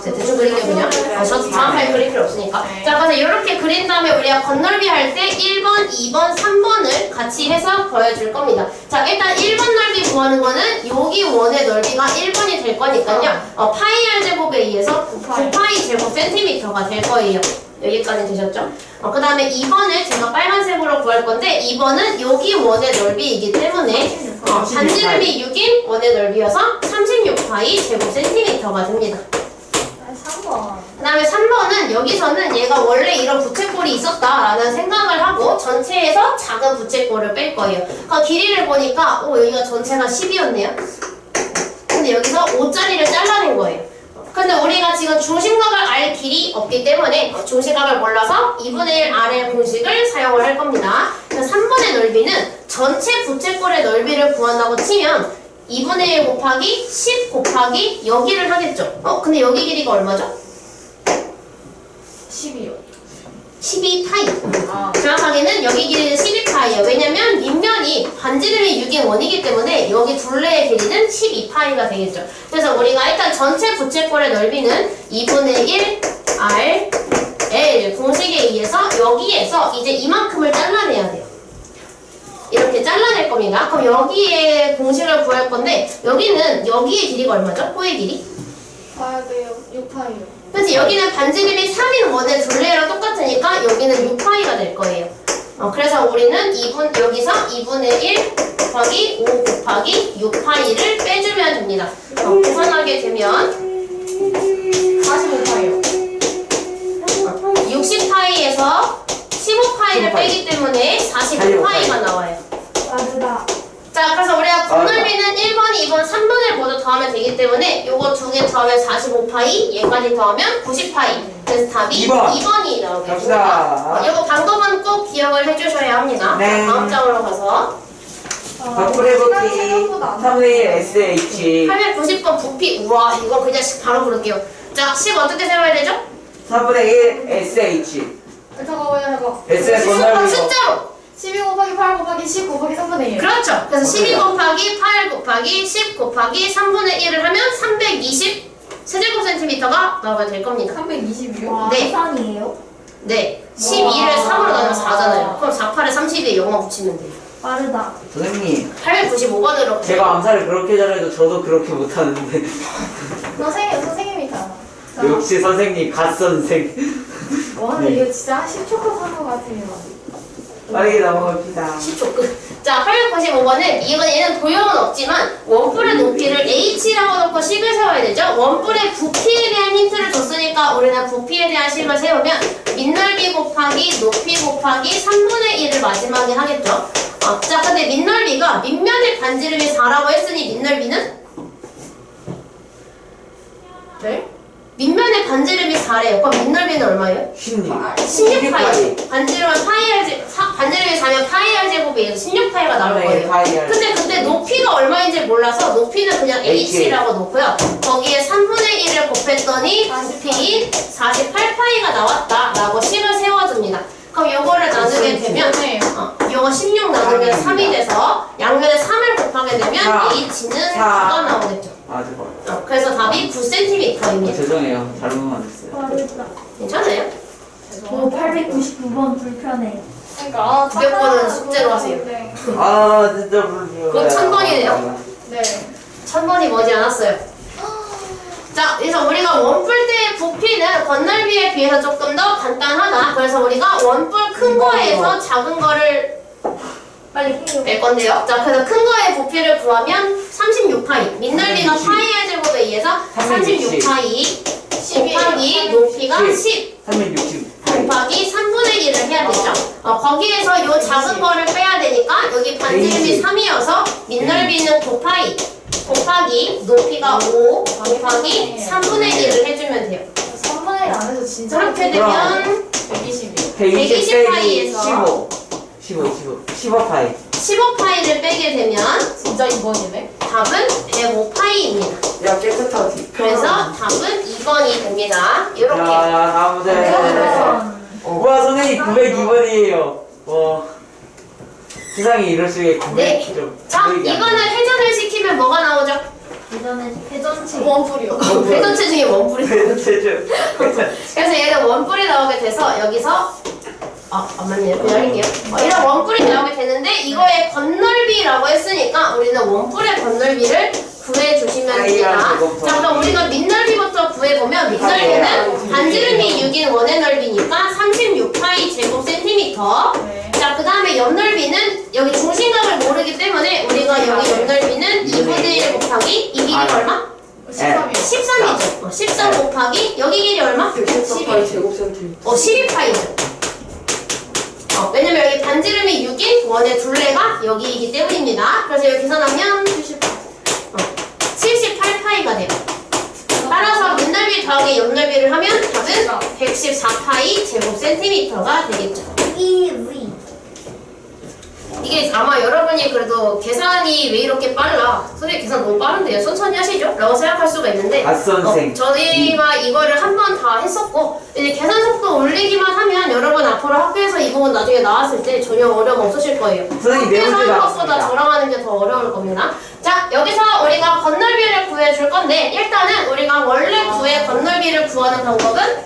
대충 그릴게요 그냥. 저도 정확하게 그릴 필요 없으니까. 자, 그래서 이렇게 그린 다음에 우리가 건널비 할 때 1번, 2번, 3번을 같이 해서 보여줄 겁니다. 자, 일단 1번 넓이 구하는 거는 여기 원의 넓이가 1번이 될 거니까요. 파이 r 제곱에 의해서 9파이 제곱 센티미터가 될 거예요. 여기까지 되셨죠? 그 다음에 2번을 제가 빨간색으로 구할 건데 2번은 여기 원의 넓이이기 때문에 반지름이 6인 원의 넓이여서 36파이 제곱 센티미터가 됩니다. 3번. 그 다음에 3번은 여기서는 얘가 원래 이런 부채꼴이 있었다라는 생각을 하고 전체에서 작은 부채꼴을 뺄 거예요. 그 길이를 보니까 여기가 전체가 10이었네요. 근데 여기서 5짜리를 잘라낸 거예요. 근데 우리가 지금 중심각을 알 길이 없기 때문에 중심각을 몰라서 2분의 1 R의 공식을 사용을 할 겁니다. 그래서 3번의 넓이는 전체 부채꼴의 넓이를 구한다고 치면 2분의 1 곱하기 10 곱하기 여기를 하겠죠. 근데 여기 길이가 얼마죠? 12요. 12파이. 정확하게는 여기 길이는 12파이예요. 왜냐면 밑면이 반지름이 6인 원이기 때문에 여기 둘레의 길이는 12파이가 되겠죠. 그래서 우리가 일단 전체 부채꼴의 넓이는 2분의 1 R L 공식에 의해서 여기에서 이제 이만큼을 잘라내야 돼요. 이렇게 잘라낼 겁니다. 그럼 여기에 공식을 구할 건데 여기는 여기의 길이가 얼마죠? 코의 길이? 봐야 돼요. 6파이요. 그래서 여기는 반지름이 3인 원의 둘레랑 똑같으니까 여기는 6파이가 될 거예요. 그래서 우리는 여기서 2분의 1 곱하기 5 곱하기 6파이를 빼주면 됩니다. 계산하게 되면 45파이요. 60파이에서 15파이 파이를 빼기 때문에 45파이가 나와요. 빠르다. 자, 그래서 우리가 건널비는 1번, 2번, 3번을 모두 더하면 되기 때문에 요거 두 개 더하면 45파이, 얘까지 더하면 90파이. 그래서 답이 2번. 2번이 나오겠습니다. 갑시다. 요거 방법은 꼭 기억을 해주셔야 합니다. 네. 자, 다음 장으로 가서 바꾸레버티 시간이 생각보다 안 3의 1 SH 890번 부피. 우와, 이거 그냥 바로 부를게요. 자, 10 어떻게 세워야 되죠? 3분의 1 SH 잠깐만요. S의 건널비 숫자로. 12 곱하기 8 곱하기 10 곱하기 3분의 1. 그렇죠. 그래서 12 곱하기 8 곱하기 10 곱하기 3분의 1을 하면 320 세제곱센티미터가 나오게 될 겁니다. 320이요? 와, 네. 계산이에요? 네. 12를 3으로 나누면 4잖아요. 그럼 4, 8에 30에 0만 붙이면 돼요. 빠르다. 선생님 895번으로. 제가 암살을 그렇게 잘해도 저도 그렇게 못하는데 선생님이 잖아. 역시 선생님 갓선생 와, 근데 이거 진짜 한 10초컷 한것 같아요. 빠르게 넘어갑시다 10초 끝. 자, 895번은 얘는 도형은 없지만 원뿔의 높이를 h라고 놓고 식을 세워야 되죠. 원뿔의 부피에 대한 힌트를 줬으니까 우리는 부피에 대한 식을 세우면 밑넓이 곱하기 높이 곱하기 3분의 1을 마지막에 하겠죠. 자, 근데 밑넓이가 밑면의 반지름이 4라고 했으니 밑넓이는? 네? 밑면의 반지름이 4래요. 그럼 밑넓이는 얼마예요? 16파이. 반지름은 반지름이 4면 파이 r 제곱이 16파이가 나올 거예요. 근데 그때 높이가 얼마인지 몰라서 높이는 그냥 h라고 놓고요. 거기에 3분의 1을 곱했더니 부피인 48파이가 나왔다라고 식을 세워줍니다. 그럼 요거를 나누게 되면 요거 16 나누면 3이 돼서 양면에 3을 곱하게 되면 h는 9가 나오겠죠. 아 잠깐만 그래서 답이 9cm입니다. 죄송해요 잘못 만들었어요 빠르다. 괜찮아요? 오, 899번 불편해. 그러니까 900번은 숙제로 하세요. 네. 아 진짜 불편해요 그거 1000번이네요. 네. 1000번이 머지 않았어요. 자, 그래서 우리가 원뿔대의 부피는 건널비에 비해서 조금 더 간단하다. 그래서 우리가 원뿔 큰 거에서 작은 거를 빨리 해요. 뺄 건데요. 자, 그래서 큰 거의 부피를 구하면 36파이. 밑넓이가 파이의 제곱에 의해서 36파이 곱하기 높이가 10 360 곱하기 3분의 1을 해야 되죠. 거기에서 요 작은 거를 빼야 되니까 여기 반지름이 3이어서 밑넓이는 9파이 곱하기 높이가 5 곱하기 3분의 1을 해주면 돼요. 3분의 1 안에서 진짜 그렇게 되면 120이요. 120 빼기 120파이에서 15파이 15파이를 빼게 되면 진짜 2번이네. 답은 105파이입니다. 야 깨끗하지. 그래서 답은 2번이 됩니다. 이렇게. 자 다음 문제 우와 선생님 902번이에요 와 세상에 이럴 수가 있군요 네. 자, 이거는 회전을 시키면 뭐가 나오죠? 예전에 회전치. 원뿔이요. 회전체 중에 원뿔이 나오죠. 대체 그래서 얘는 원뿔이 나오게 돼서 여기서 안 맞네요. 그냥 할게요. 이런 원뿔이 나오게 되는데 이거의 건널비라고 했으니까 우리는 원뿔의 건널비를 구해주시면 됩니다. 자, 그럼 우리가 밑넓이부터 구해보면 밑넓이는 반지름이 6인 원의 넓이니까 36파이 제곱센티미터. 네. 자, 그 다음에 옆넓이는 여기 중심각을 모르기 때문에 우리가 여기 옆넓이는 2분의 1 곱하기 이 길이 얼마? 13이요. 13이죠. 13 곱하기 여기 길이 얼마? 114파이 제곱센티미터. 12파이죠. 왜냐면 여기 반지름이 6인 원의 둘레가 여기이기 때문입니다. 그래서 여기 계산하면 78파이가 돼요. 따라서 밑넓이 더하기 옆넓이를 하면 답은 114파이 제곱센티미터가 되겠죠. easy. 이게 아마 여러분이 그래도 계산이 왜 이렇게 빨라? 선생님 계산 너무 빠른데요. 천천히 하시죠? 라고 생각할 수가 있는데 갓선생 저희가 이거를 한 번 다 했었고 이제 계산 속도 올리기만 하면 여러분 앞으로 학교에서 이 부분 나중에 나왔을 때 전혀 어려움 없으실 거예요. 선생님 네 학교에서 문제 하는 것보다 나왔습니다 저랑 하는 게 더 어려울 겁니다. 자, 여기서 우리가 건널비를 구해줄 건데 일단은 우리가 원래 구의 건널비를 구하는 방법은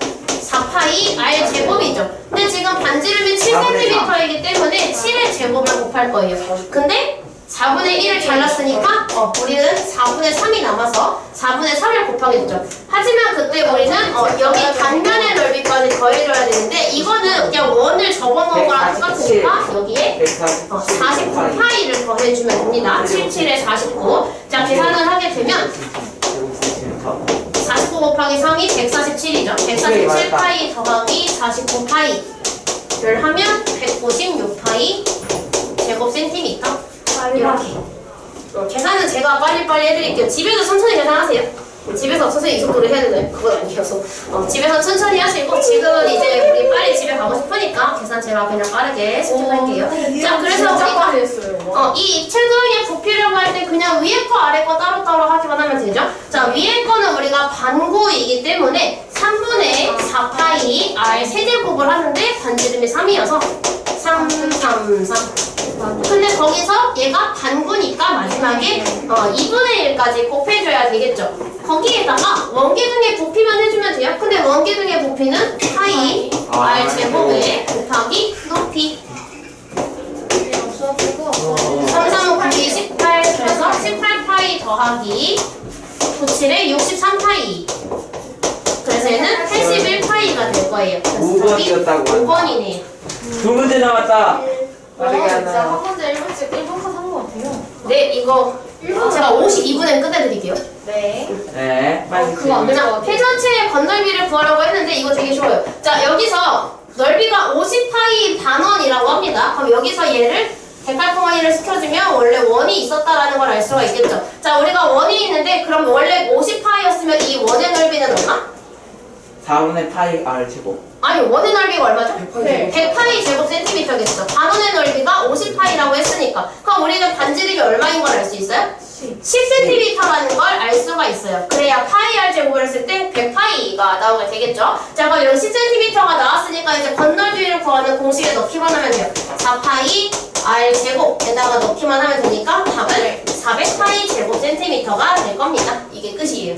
4파이 r 제곱이죠. 근데 지금 반지름이 7cm이기 때문에 7의 제곱을 곱할 거예요. 근데 4분의 1을 잘랐으니까 우리는 4분의 3이 남아서 4분의 3을 곱하게 되죠. 하지만 그때 우리는 여기 단면의 넓이까지 더해줘야 되는데 이거는 그냥 원을 접어놓은 거랑 똑같으니까 여기에 49파이를 더해주면 됩니다. 77에 49. 자, 계산을 하게 되면 49 곱하기 3이 147이죠. 147파이 더하기 49파이 를 하면 196파이 제곱 센티미터. 이렇게. 계산은 제가 빨리빨리 해드릴게요. 집에서 천천히 계산하세요. 집에서 선생님 이 속도로 해야 되나요? 그건 아니어서 집에서 천천히 하시고 지금은 이제 우리 빨리 집에 가고 싶으니까 계산 제가 그냥 빠르게 시켜할게요. 자, 그래서 우리가 이 입체 도형의 부피를 구할 때 그냥 위에 거 아래 거 따로따로 하기만 하면 되죠. 자, 위에 거는 우리가 반구이기 때문에 3분의 4파이 r 세제곱을 하는데 반지름이 3이어서 3, 3, 3. 근데 거기서 얘가 반구니까 마지막에 2분의 1까지 곱해줘야 되겠죠. 거기에다가 원기둥의 부피만 해주면 돼요. 근데 원기둥의 부피는 파이 r 제곱에 곱하기 높이 3, 3, 9, 18 그래서 18파이 더하기 97에 63파이 그래서 얘는 81파이가 될 거예요. 5번이었다고 5번이네요. 두 문제 남았다. 빠르게 진짜 하나. 한 문제 1분씩 1분컷 한것 같아요. 네, 이거 제가 52분에 끝내드릴게요. 네. 네, 빨리. 그거 안 돼. 그냥 회 전체의 건널비를 구하려고 했는데 이거 되게 쉬워요. 자, 여기서 넓이가 50파이 반원이라고 합니다. 그럼 여기서 얘를 대칼통원이를 시켜주면 원래 원이 있었다라는 걸 알 수가 있겠죠. 자, 우리가 원이 있는데 그럼 원래 50파이였으면 이 원의 넓이는 얼마? 4분의 파이 r 제곱. 아니, 원의 넓이가 얼마죠? 100파이. 100파이 제곱 센티미터겠죠. 반원의 넓이가 50파이라고 했으니까 그럼 우리는 반지름이 얼마인 걸 알 수 있어요? 10cm라는 걸 알 수가 있어요. 그래야 파이 r 제곱을 했을 때 100파이가 나오게 되겠죠. 자, 그럼 여기 10cm가 나왔으니까 이제 건널비를 구하는 공식에 넣기만 하면 돼요. 4파이 r 제곱에다가 넣기만 하면 되니까 답은 400파이 제곱 센티미터가 될 겁니다. 이게 끝이에요.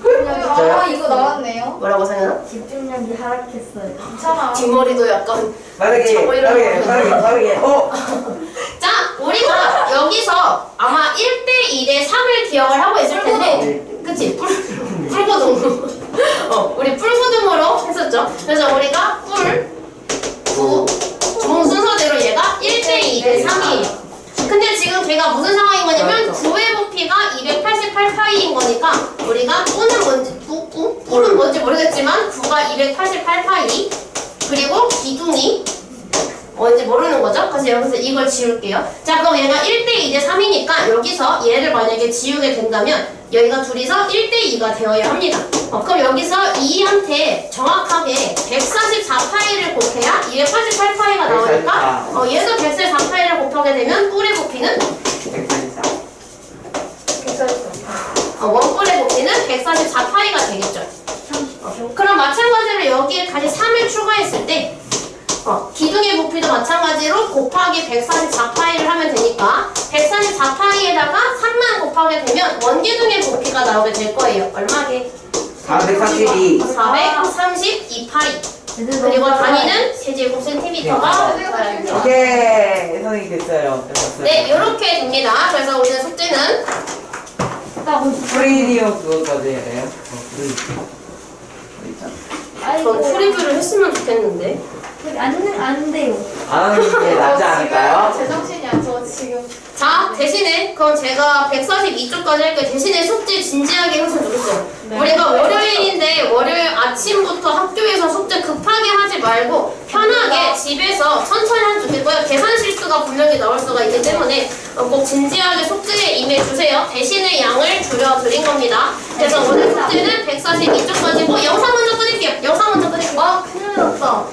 아, 이거 나왔네요. 뭐라고 생각나? 집중력이 하락했어요. 괜찮아. 뒷머리도 약간 빠르게, 자고 일어나는 빠르게. 자, 우리가 여기서 아마 1대 2대 3을 기억을 하고 있을 텐데 그치? 뿔구둥 우리 뿔구둥으로 했었죠. 그래서 우리가 뿔, 구, 종 순서대로 얘가 1대 2대 3이에요. 근데 지금 걔가 무슨 상황인 거냐면 9의 부피가 288파이인 거니까 우리가 뿔은 뭔지 뿔은 뭔지 모르겠지만 9가 288파이 그리고 기둥이 뭔지 모르는 거죠? 그래서 여기서 이걸 지울게요. 자, 그럼 얘가 1대 2대 3이니까 여기서 얘를 만약에 지우게 된다면 여기가 둘이서 1대 2가 되어야 합니다. 그럼 여기서 2한테 정확하게 144파이를 곱해야 288파이가 나오니까 얘도 144파이를 곱하게 되면 뿔의 부피는 144. 원뿔의 부피는 144파이가 되겠죠. 그럼 마찬가지로 여기에 다시 3을 추가했을 때 기둥의 부피도 마찬가지로 곱하기 144파이를 하면 되니까 144파이에다가 3만 곱하게 되면 원기둥의 부피가 나오게 될 거예요. 얼마게? 432. 432파이. 그리고 단위는 세제곱 센티미터가 되어요. 오케이. 선생님 됐어요. 네, 이렇게 됩니다. 그래서 우리는 숙제는 프리디오 그거까지 해요. 전 프리뷰를 했으면 좋겠는데. 안 돼요. 안 하는 게 낫지 않을까요? 제정신이 안 좋아, 지금. 자, 대신에 그럼 제가 142쪽까지 할게요. 대신에 숙제 진지하게 했으면 좋겠어요. 네. 우리가 월요일인데 월요일 아침부터 학교에서 숙제 급하게 하지 말고 편하게 집에서 천천히 하면 좋겠고요. 계산 실수가 분명히 나올 수가 있기 때문에 꼭 진지하게 숙제에 임해주세요. 대신에 양을 줄여드린 겁니다. 그래서 오늘 숙제는 142쪽까지고 영상 먼저 끊을게요. 영상 먼저 끊을게요. 큰일 났다.